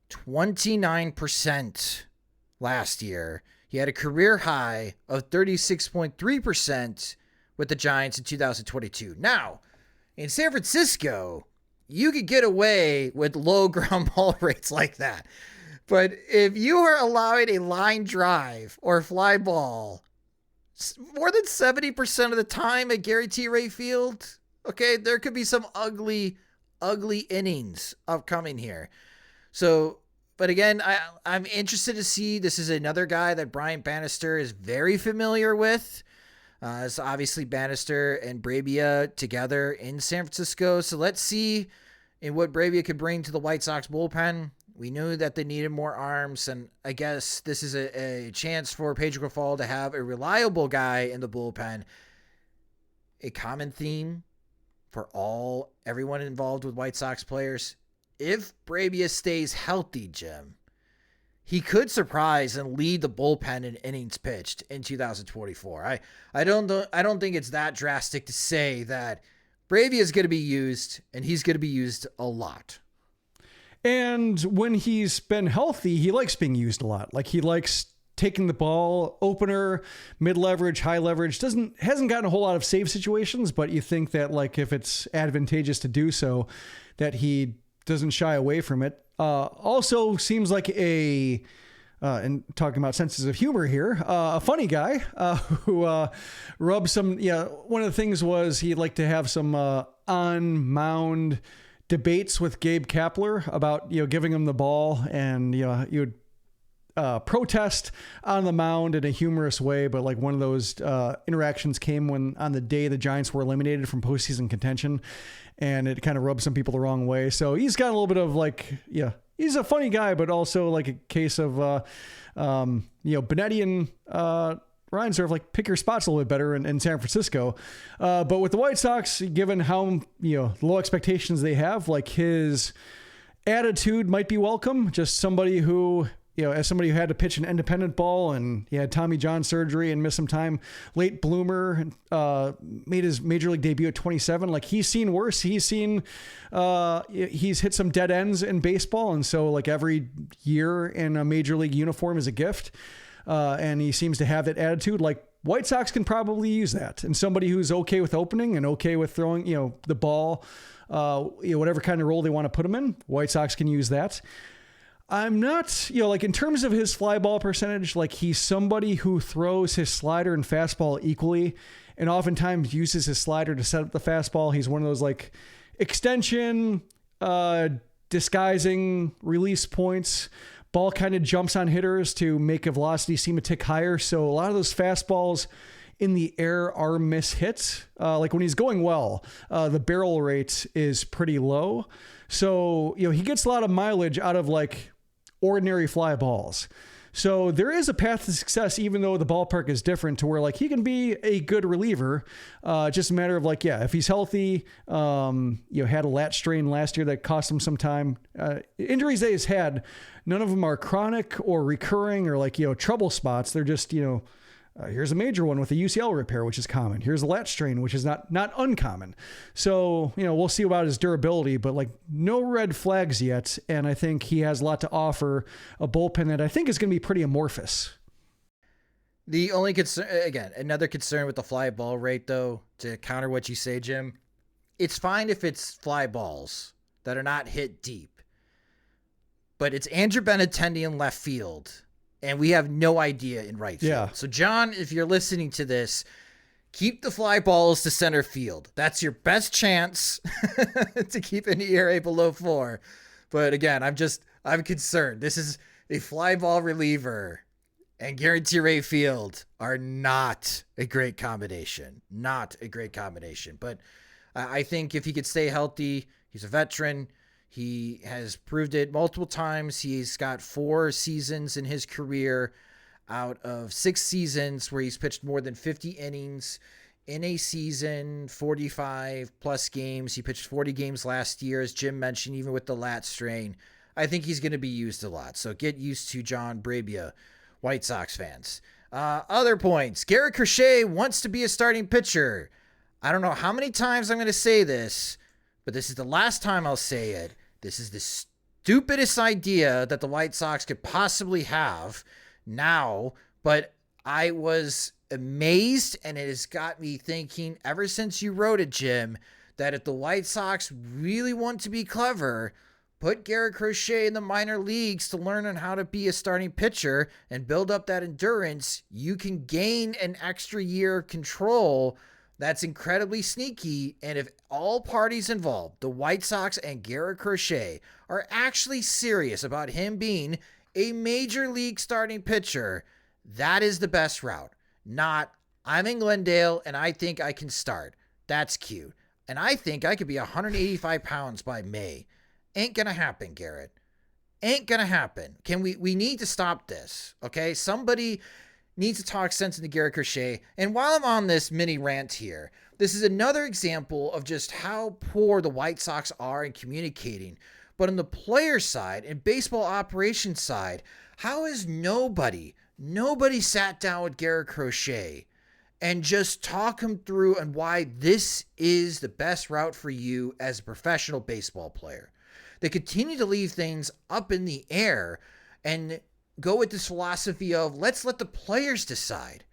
29% last year. He had a career high of 36.3% with the Giants in 2022. Now, in San Francisco, you could get away with low ground ball rates like that. But if you are allowing a line drive or fly ball more than 70% of the time at Gary T. Ray Field, okay, there could be some ugly innings upcoming here. So, but again, I'm interested to see. This is another guy that Brian Bannister is very familiar with. It's obviously Bannister and Brebbia together in San Francisco. So let's see what Brebbia could bring to the White Sox bullpen. We knew that they needed more arms, and I guess this is a chance for Pedro Grifol to have a reliable guy in the bullpen. a common theme for everyone involved with White Sox players? If Brebbia stays healthy, Jim, he could surprise and lead the bullpen in innings pitched in 2024. I don't think it's that drastic to say that Brebbia is going to be used, and he's going to be used a lot. And when he's been healthy, he likes being used a lot. Like, he likes taking the ball, opener, mid leverage, high leverage. Hasn't gotten a whole lot of save situations, but you think that, like, if it's advantageous to do so, that he doesn't shy away from it. Also seems like and talking about senses of humor here, a funny guy who rubs some. Yeah, one of the things was he'd like to have some on mound debates with Gabe Kapler about, giving him the ball, and he would protest on the mound in a humorous way. But like, one of those interactions came when on the day the Giants were eliminated from postseason contention, and it kind of rubbed some people the wrong way. So he's got a little bit of he's a funny guy, but also like a case of Benetti and Reinsdorf, like, pick your spots a little bit better in San Francisco. But with the White Sox, given how, low expectations they have, like, his attitude might be welcome. Just somebody who, as somebody who had to pitch an independent ball, and he had Tommy John surgery and missed some time, late bloomer, made his major league debut at 27. Like, he's seen worse. He's hit some dead ends in baseball. And so, like, every year in a major league uniform is a gift. And he seems to have that attitude. Like, White Sox can probably use that. And somebody who's okay with opening and okay with throwing, the ball, whatever kind of role they want to put him in, White Sox can use that. I'm not, like, in terms of his fly ball percentage, like, he's somebody who throws his slider and fastball equally, and oftentimes uses his slider to set up the fastball. He's one of those, like, extension, disguising release points. Ball kind of jumps on hitters to make a velocity seem a tick higher. So a lot of those fastballs in the air are mishits. Like, when he's going well, the barrel rate is pretty low. So, he gets a lot of mileage out of, like, ordinary fly balls. So there is a path to success, even though the ballpark is different, to where, like, he can be a good reliever. Just a matter of, like, if he's healthy, had a lat strain last year that cost him some time. Injuries that he's had, none of them are chronic or recurring or, like, trouble spots. They're just, here's a major one with a UCL repair, which is common. Here's a lat strain, which is not uncommon. So, we'll see about his durability, but, like, no red flags yet. And I think he has a lot to offer a bullpen that I think is going to be pretty amorphous. The only concern, again, another concern with the fly ball rate, though, to counter what you say, Jim, it's fine if it's fly balls that are not hit deep, but it's Andrew Benintendi in left field, and we have no idea in right field. Yeah. So, John, if you're listening to this, keep the fly balls to center field. That's your best chance to keep an ERA below 4. But again, I'm concerned. This is a fly ball reliever, and guarantee rate field are not a great combination. Not a great combination. But I think if he could stay healthy, he's a veteran. He has proved it multiple times. He's got 4 seasons in his career out of 6 seasons where he's pitched more than 50 innings in a season, 45 plus games. He pitched 40 games last year, as Jim mentioned, even with the lat strain. I think he's going to be used a lot. So get used to John Brebbia, White Sox fans. Other points. Garrett Crochet wants to be a starting pitcher. I don't know how many times I'm going to say this, but this is the last time I'll say it. This is the stupidest idea that the White Sox could possibly have now, but I was amazed, and it has got me thinking ever since you wrote it, Jim, that if the White Sox really want to be clever, put Garrett Crochet in the minor leagues to learn on how to be a starting pitcher and build up that endurance. You can gain an extra year of control. That's incredibly sneaky, and if all parties involved, the White Sox and Garrett Crochet, are actually serious about him being a major league starting pitcher, that is the best route. Not, I'm in Glendale and I think I can start. That's cute. And I think I could be 185 pounds by May. Ain't gonna happen, Garrett. Ain't gonna happen. We need to stop this, okay? Somebody needs to talk sense into Garrett Crochet. And while I'm on this mini rant here, This is another example of just how poor the White Sox are in communicating. But on the player side and baseball operations side, how has nobody sat down with Garrett Crochet and just talk him through and why this is the best route for you as a professional baseball player? They continue to leave things up in the air and go with this philosophy of let's let the players decide.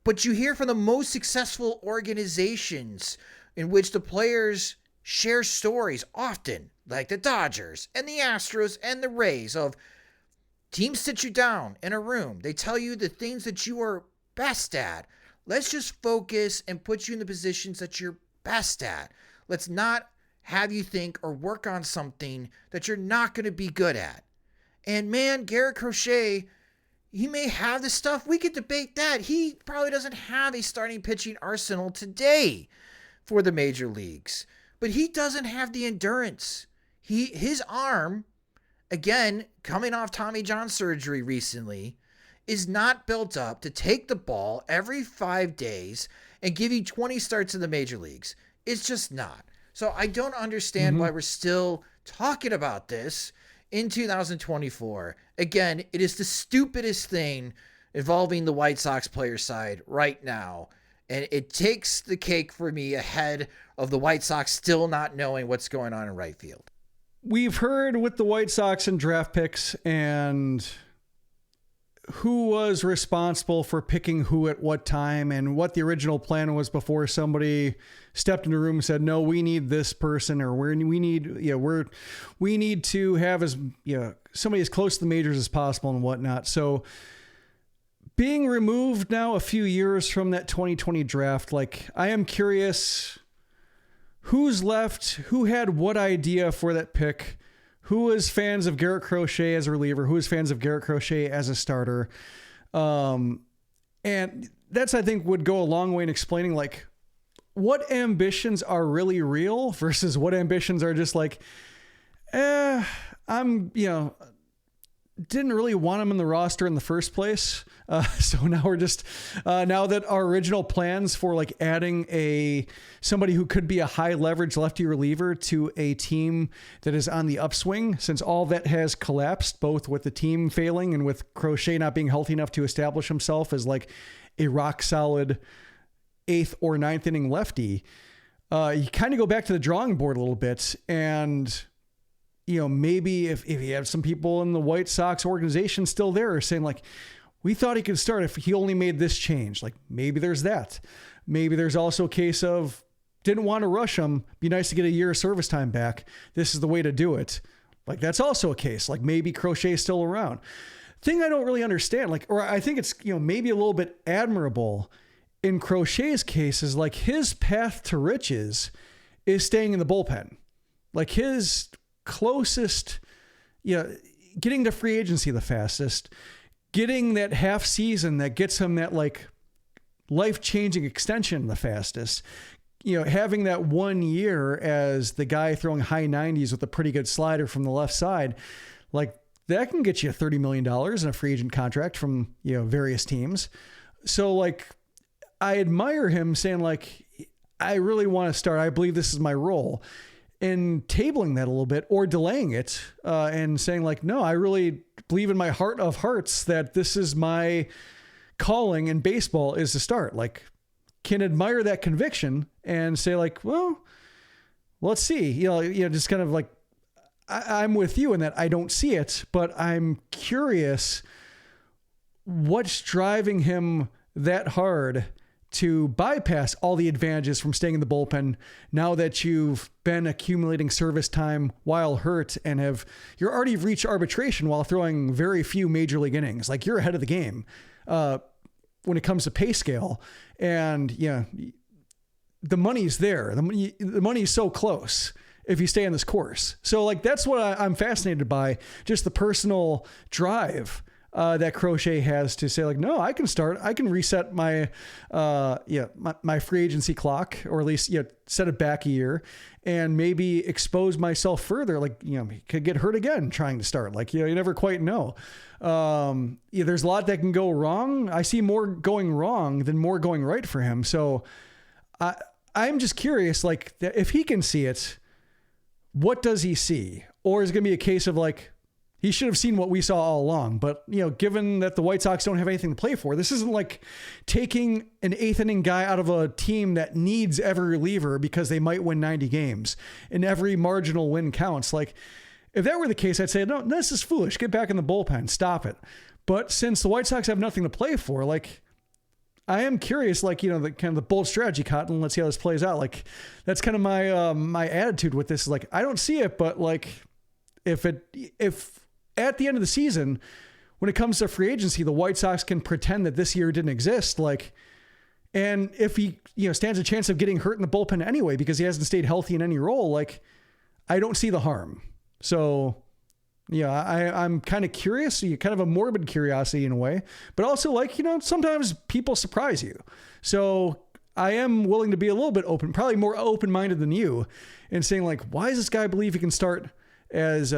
But you hear from the most successful organizations in which the players share stories often, like the Dodgers and the Astros and the Rays, of teams sit you down in a room. They tell you the things that you are best at. Let's just focus and put you in the positions that you're best at. Let's not have you think or work on something that you're not going to be good at. And man, Garrett Crochet, he may have the stuff. We could debate that. He probably doesn't have a starting pitching arsenal today for the major leagues, but he doesn't have the endurance. His arm, again, coming off Tommy John surgery recently, is not built up to take the ball every 5 days and give you 20 starts in the major leagues. It's just not. So I don't understand why we're still talking about this in 2024. Again, it is the stupidest thing involving the White Sox player side right now. And it takes the cake for me ahead of the White Sox still not knowing what's going on in right field. We've heard with the White Sox and draft picks and who was responsible for picking who at what time and what the original plan was before somebody stepped in the room and said, no, we need this person, or we need to have somebody as close to the majors as possible and whatnot. So being removed now a few years from that 2020 draft, like, I am curious who's left, who had what idea for that pick, who was fans of Garrett Crochet as a reliever, who was fans of Garrett Crochet as a starter. And that's, I think, would go a long way in explaining like what ambitions are really real versus what ambitions are just like, didn't really want him in the roster in the first place. So now we're just, now that our original plans for like adding somebody who could be a high leverage lefty reliever to a team that is on the upswing, since all that has collapsed, both with the team failing and with Crochet not being healthy enough to establish himself as like a rock solid 8th or 9th inning lefty, you kind of go back to the drawing board a little bit. And maybe if you have some people in the White Sox organization still there saying like, we thought he could start if he only made this change. Like maybe there's that. Maybe there's also a case of didn't want to rush him. Be nice to get a year of service time back. This is the way to do it. Like that's also a case. Like maybe Crochet is still around. Thing I don't really understand, like, or I think it's, maybe a little bit admirable in Crochet's case is like his path to riches is staying in the bullpen. Like his closest, getting to free agency the fastest, getting that half season that gets him that like life-changing extension the fastest, having that 1 year as the guy throwing high 90s with a pretty good slider from the left side, like that can get you $30 million in a free agent contract from, various teams. So like, I admire him saying like, I really want to start. I believe this is my role. And tabling that a little bit or delaying it and saying like, no, I really believe in my heart of hearts that this is my calling in baseball is to start. Like, can admire that conviction and say like, well, let's see, just kind of like, I'm with you in that I don't see it, but I'm curious what's driving him that hard to bypass all the advantages from staying in the bullpen now that you've been accumulating service time while hurt and you're already reached arbitration while throwing very few major league innings. Like you're ahead of the game when it comes to pay scale. And the money's there. The money's so close if you stay on this course. So like, that's what I'm fascinated by, just the personal drive that Crochet has to say like, no, I can start, I can reset my free agency clock, or at least, set it back a year and maybe expose myself further. Like, he could get hurt again trying to start. Like, you never quite know. There's a lot that can go wrong. I see more going wrong than more going right for him. So I'm just curious, like, if he can see it, what does he see? Or is it going to be a case of like, he should have seen what we saw all along. But, you know, given that the White Sox don't have anything to play for, this isn't like taking an 8th inning guy out of a team that needs every reliever because they might win 90 games and every marginal win counts. Like, if that were the case, I'd say, no, this is foolish. Get back in the bullpen. Stop it. But since the White Sox have nothing to play for, like, I am curious, like, you know, the kind of the bold strategy, Cotton. Let's see how this plays out. Like, that's kind of my my attitude with this. Is like, I don't see it, but like, if at the end of the season, when it comes to free agency, the White Sox can pretend that this year didn't exist, like, and if he, you know, stands a chance of getting hurt in the bullpen anyway because he hasn't stayed healthy in any role, like, I don't see the harm. So, yeah, I'm kind of curious, kind of a morbid curiosity in a way, but also, like, you know, sometimes people surprise you. So I am willing to be a little bit open, probably more open-minded than you, in saying, like, why does this guy believe he can start as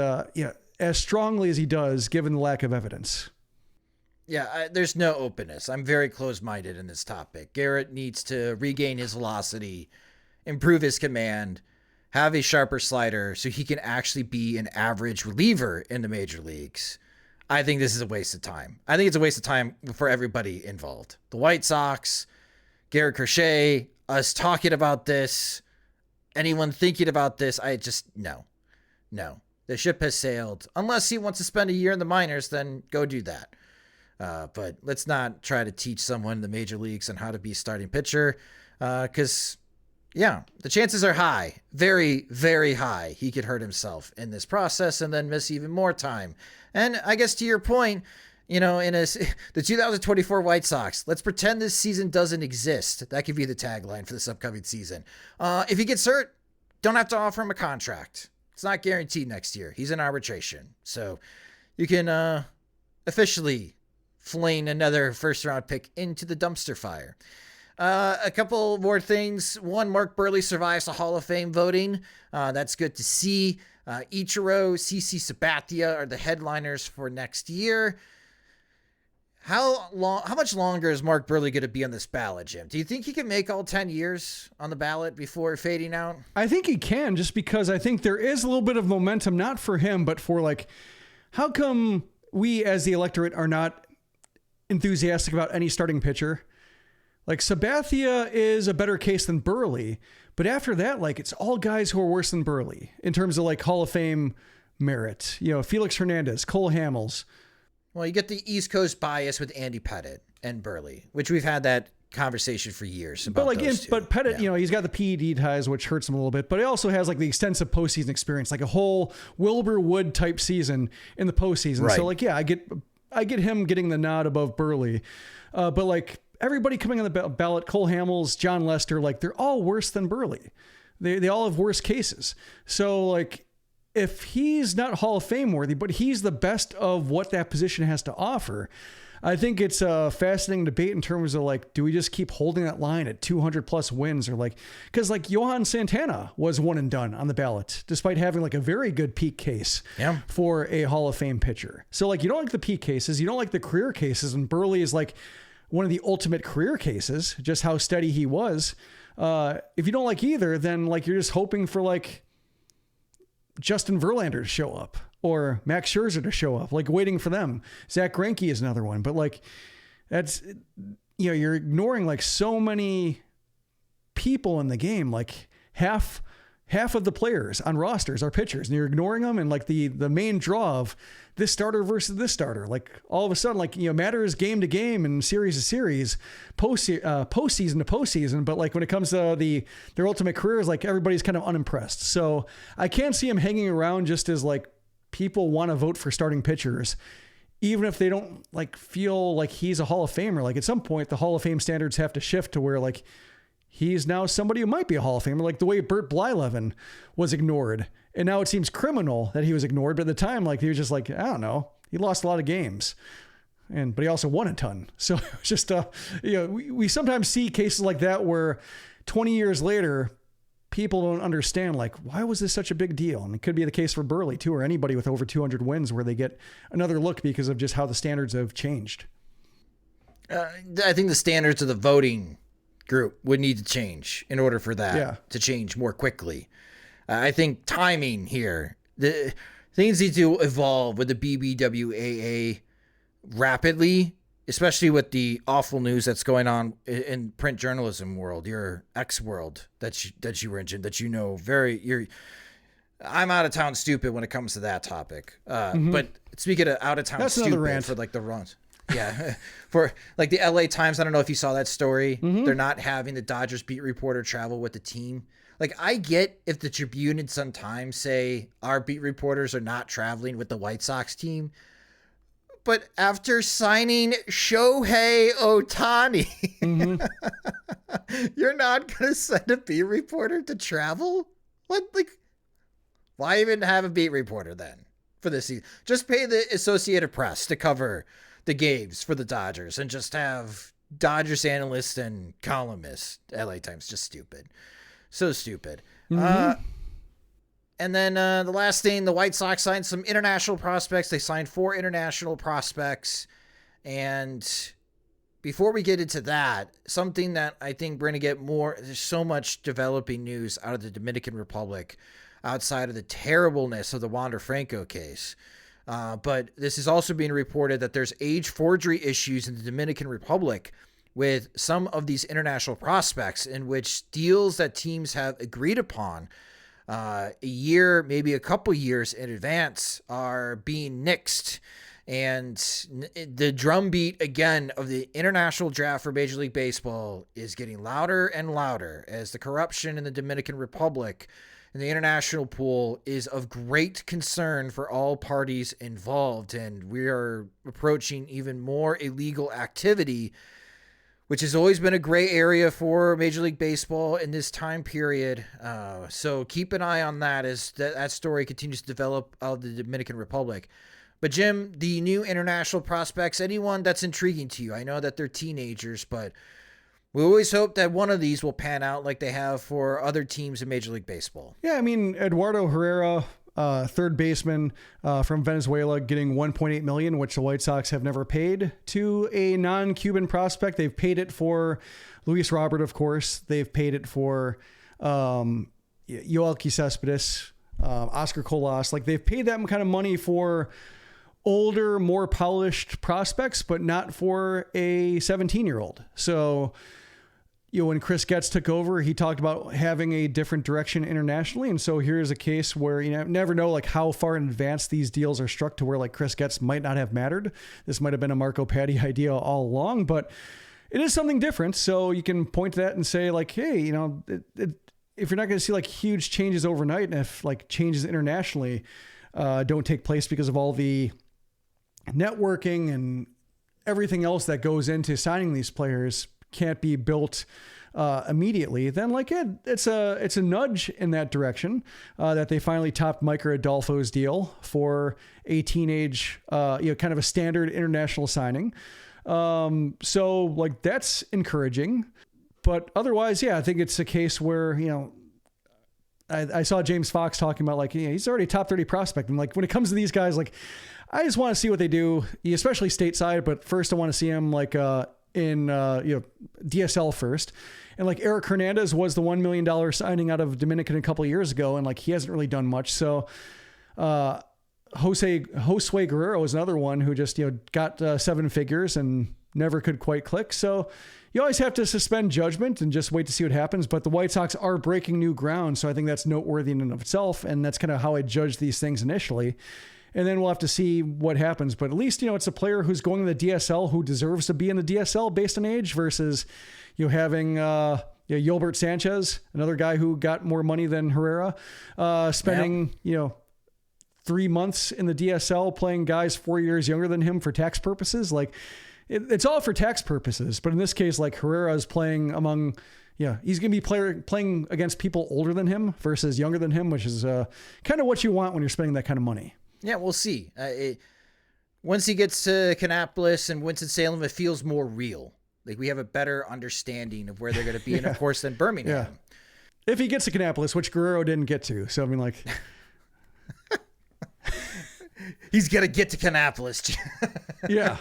strongly as he does, given the lack of evidence? Yeah, there's no openness. I'm very close-minded in this topic. Garrett needs to regain his velocity, improve his command, have a sharper slider so he can actually be an average reliever in the major leagues. I think this is a waste of time. I think it's a waste of time for everybody involved. The White Sox, Garrett Crochet, us talking about this, anyone thinking about this, no. The ship has sailed. Unless he wants to spend a year in the minors, then go do that. But let's not try to teach someone in the major leagues on how to be a starting pitcher, because, yeah, the chances are high, very, very high, he could hurt himself in this process and then miss even more time. And I guess to your point, you know, the 2024 White Sox, let's pretend this season doesn't exist. That could be the tagline for this upcoming season. If he gets hurt, don't have to offer him a contract. It's not guaranteed next year. He's in arbitration. So you can officially fling another first-round pick into the dumpster fire. A couple more things. One, Mark Buehrle survives the Hall of Fame voting. That's good to see. Ichiro, CC Sabathia are the headliners for next year. How much longer is Mark Buehrle going to be on this ballot, Jim? Do you think he can make all 10 years on the ballot before fading out? I think he can, just because I think there is a little bit of momentum, not for him, but for, like, how come we as the electorate are not enthusiastic about any starting pitcher? Like, Sabathia is a better case than Buehrle, but after that, like, it's all guys who are worse than Buehrle in terms of, like, Hall of Fame merit. You know, Felix Hernandez, Cole Hamels. Well, you get the East Coast bias with Andy Pettitte and Buehrle, which we've had that conversation for years about. But like, Pettitte, yeah, you know, he's got the PED ties, which hurts him a little bit, but he also has, like, the extensive postseason experience, like a whole Wilbur Wood type season in the postseason. Right. So, like, yeah, I get him getting the nod above Buehrle, but, like, everybody coming on the ballot, Cole Hamels, John Lester, like, they're all worse than Buehrle. They all have worse cases. So, like, if he's not Hall of Fame worthy, but he's the best of what that position has to offer, I think it's a fascinating debate in terms of, like, do we just keep holding that line at 200 plus wins, or, like, because, like, Johan Santana was one and done on the ballot, despite having, like, a very good peak case for a Hall of Fame pitcher. So, like, you don't like the peak cases, you don't like the career cases, and Buehrle is, like, one of the ultimate career cases, just how steady he was. If you don't like either, then, like, you're just hoping for, like, Justin Verlander to show up or Max Scherzer to show up, like, waiting for them. Zach Greinke is another one, but, like, that's, you know, you're ignoring, like, so many people in the game, like half of the players on rosters are pitchers, and you're ignoring them. And, like, the main draw of this starter versus this starter, like, all of a sudden, like, you know, matters game to game and series to series, postseason to postseason. But, like, when it comes to their ultimate careers, like, everybody's kind of unimpressed. So I can't see him hanging around just as, like, people want to vote for starting pitchers, even if they don't, like, feel like he's a Hall of Famer. Like, at some point, the Hall of Fame standards have to shift to where, like, he's now somebody who might be a Hall of Famer, like the way Bert Blyleven was ignored. And now it seems criminal that he was ignored. But at the time, like, he was just like, I don't know, he lost a lot of games, but he also won a ton. So it was just, you know, we sometimes see cases like that where 20 years later, people don't understand, like, why was this such a big deal? And it could be the case for Buehrle too, or anybody with over 200 wins where they get another look because of just how the standards have changed. I think the standards of the voting group would need to change in order for that to change more quickly. I think timing here, the things need to evolve with the BBWAA rapidly, especially with the awful news that's going on in print journalism world, your X world that you were in, that you know I'm out of town stupid when it comes to that topic. But speaking of out of town stupid for like the runs. Yeah. For like the LA Times, I don't know if you saw that story. They're not having the Dodgers beat reporter travel with the team. Like, I get if the Tribune and Sun Times say our beat reporters are not traveling with the White Sox team. But after signing Shohei Ohtani, you're not going to send a beat reporter to travel? What? Like, why even have a beat reporter then for this season? Just pay the Associated Press to cover the games for the Dodgers and just have Dodgers analysts and columnists. LA Times, just stupid. So stupid. And then the last thing, the White Sox signed some international prospects. They signed 4 international prospects. And before we get into that, something that I think we're going to get more, there's so much developing news out of the Dominican Republic outside of the terribleness of the Wander Franco case. But this is also being reported that there's age forgery issues in the Dominican Republic with some of these international prospects, in which deals that teams have agreed upon a year, maybe a couple years in advance, are being nixed. And the drumbeat again of the international draft for Major League Baseball is getting louder and louder as the corruption in the Dominican Republic and the international pool is of great concern for all parties involved. And we are approaching even more illegal activity, which has always been a gray area for Major League Baseball in this time period. So keep an eye on that as that story continues to develop out of the Dominican Republic. But Jim, the new international prospects, anyone that's intriguing to you, I know that they're teenagers, but we always hope that one of these will pan out like they have for other teams in Major League Baseball. Yeah, I mean, Eduardo Herrera, third baseman from Venezuela, getting $1.8 million, which the White Sox have never paid to a non-Cuban prospect. They've paid it for Luis Robert, of course. They've paid it for Yoelqui Cespedes, Oscar Colas. Like, they've paid that kind of money for older, more polished prospects, but not for a 17-year-old. So, when Chris Getz took over, he talked about having a different direction internationally. And so here's a case where you never know like how far in advance these deals are struck to where like Chris Getz might not have mattered. This might have been a Marco Patti idea all along, but it is something different. So you can point to that and say like, hey, if you're not going to see like huge changes overnight, and if like changes internationally don't take place because of all the networking and everything else that goes into signing these players can't be built immediately, then like it's a nudge in that direction that they finally topped Micah Adolfo's deal for a teenage, kind of a standard international signing. So like that's encouraging, but otherwise, yeah, I think it's a case where, I saw James Fox talking about like, he's already top 30 prospect. And like, when it comes to these guys, like, I just want to see what they do, especially stateside. But first I want to see him like, in DSL first. And like Eric Hernandez was the $1 million signing out of Dominican a couple of years ago. And like, he hasn't really done much. So, Josue Guerrero is another one who just, got 7 figures and never could quite click. So you always have to suspend judgment and just wait to see what happens. But the White Sox are breaking new ground. So I think that's noteworthy in and of itself. And that's kind of how I judge these things initially. And then we'll have to see what happens. But at least, it's a player who's going to the DSL who deserves to be in the DSL based on age versus having Yolbert Sanchez, another guy who got more money than Herrera, spending, 3 months in the DSL playing guys 4 years younger than him for tax purposes. Like it's all for tax purposes. But in this case, like Herrera is playing among, he's going to be playing against people older than him versus younger than him, which is kind of what you want when you're spending that kind of money. Yeah, we'll see. Once he gets to Kannapolis and Winston-Salem, it feels more real. Like we have a better understanding of where they're going to be. And of course, then Birmingham. Yeah. If he gets to Kannapolis, which Guerrero didn't get to. So, I mean, like... He's going to get to Kannapolis. Yeah.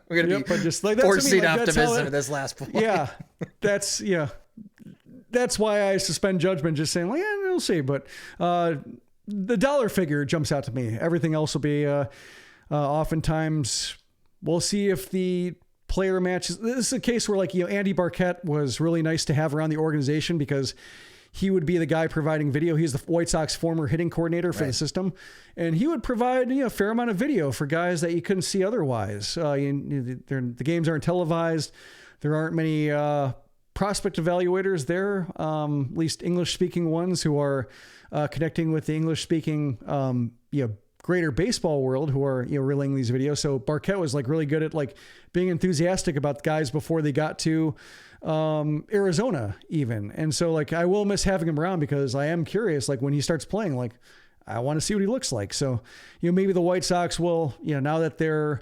We're going to be just like forcing optimism at this last point. Yeah. that's why I suspend judgment, just saying, like, yeah, we'll see. But the dollar figure jumps out to me. Everything else will be oftentimes we'll see if the player matches. This is a case where, like, Andy Barkett was really nice to have around the organization because he would be the guy providing video. He's the White Sox former hitting coordinator for the system. And he would provide a fair amount of video for guys that you couldn't see otherwise. The games aren't televised. There aren't many prospect evaluators there, at least English-speaking ones who are connecting with the English-speaking greater baseball world who are relaying these videos. So Barkett was like really good at like being enthusiastic about guys before they got to Arizona even. And so like I will miss having him around because I am curious, like when he starts playing, like I want to see what he looks like. So maybe the White Sox will, now that they're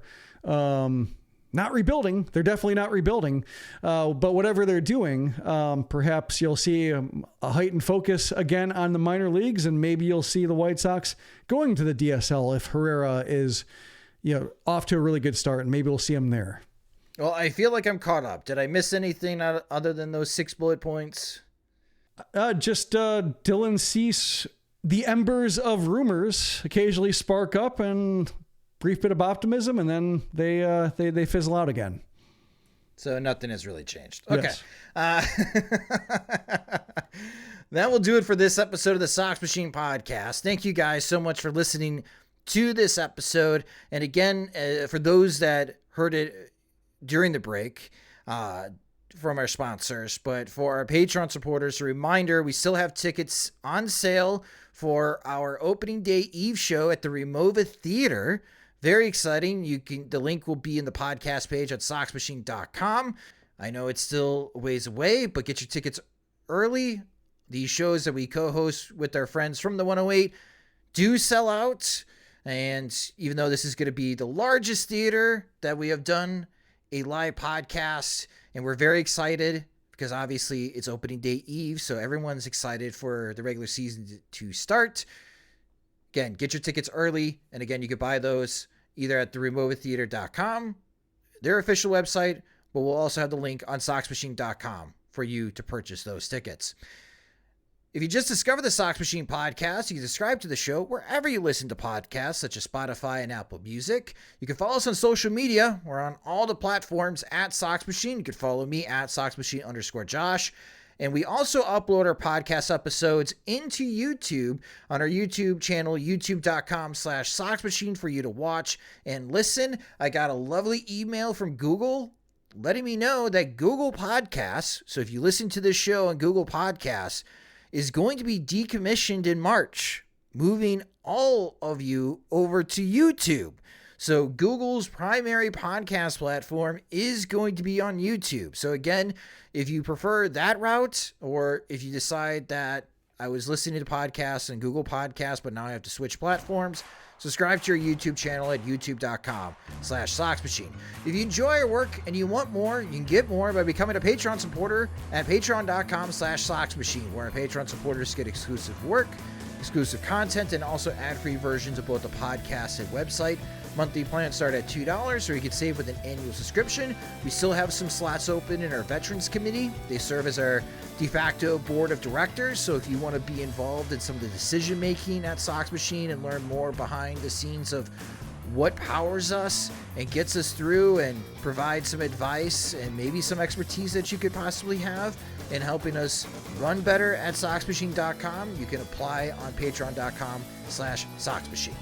not rebuilding, they're definitely not rebuilding, but whatever they're doing, perhaps you'll see a heightened focus again on the minor leagues, and maybe you'll see the White Sox going to the DSL if Herrera is, off to a really good start, and maybe we'll see him there. Well, I feel like I'm caught up. Did I miss anything other than those 6 bullet points? Just Dylan Cease, the embers of rumors occasionally spark up and brief bit of optimism, and then they fizzle out again. So nothing has really changed. Okay. Yes. That will do it for this episode of the Sox Machine podcast. Thank you guys so much for listening to this episode. And again, for those that heard it during the break, from our sponsors, but for our Patreon supporters, a reminder, we still have tickets on sale for our opening day Eve show at the Remova Theater. Very exciting. The link will be in the podcast page at soxmachine.com. I know it's still a ways away, but get your tickets early. These shows that we co-host with our friends from the 108 do sell out. And even though this is going to be the largest theater that we have done a live podcast, and we're very excited because obviously it's opening day Eve, so everyone's excited for the regular season to start. Again, get your tickets early, and again, you can buy those either at theremovatheater.com, their official website, but we'll also have the link on soxmachine.com for you to purchase those tickets. If you just discovered the Sox Machine podcast, you can subscribe to the show wherever you listen to podcasts, such as Spotify and Apple Music. You can follow us on social media. We're on all the platforms at Sox Machine. You can follow me at SoxMachine_Josh. And we also upload our podcast episodes into YouTube on our YouTube channel, youtube.com/SoxMachine, for you to watch and listen. I got a lovely email from Google letting me know that Google Podcasts, so if you listen to this show on Google Podcasts, is going to be decommissioned in March, moving all of you over to YouTube. So Google's primary podcast platform is going to be on YouTube. So again, if you prefer that route, or if you decide that I was listening to podcasts and Google Podcasts, but now I have to switch platforms, subscribe to your YouTube channel at youtube.com/SoxMachine. If you enjoy our work and you want more, you can get more by becoming a Patreon supporter at patreon.com/SoxMachine, where our Patreon supporters get exclusive work, exclusive content, and also ad-free versions of both the podcast and website. Monthly plans start at $2, or you can save with an annual subscription. We still have some slots open in our Veterans Committee. They serve as our de facto board of directors, so if you want to be involved in some of the decision making at Sox Machine and learn more behind the scenes of what powers us and gets us through and provide some advice and maybe some expertise that you could possibly have in helping us run better at soxmachine.com, you can apply on patreon.com/SoxMachine.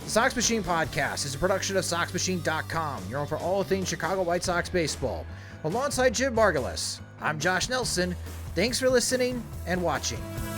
The Sox Machine podcast is a production of soxmachine.com, your home for all things Chicago White Sox baseball. Alongside Jim Margulis, I'm Josh Nelson. Thanks for listening and watching.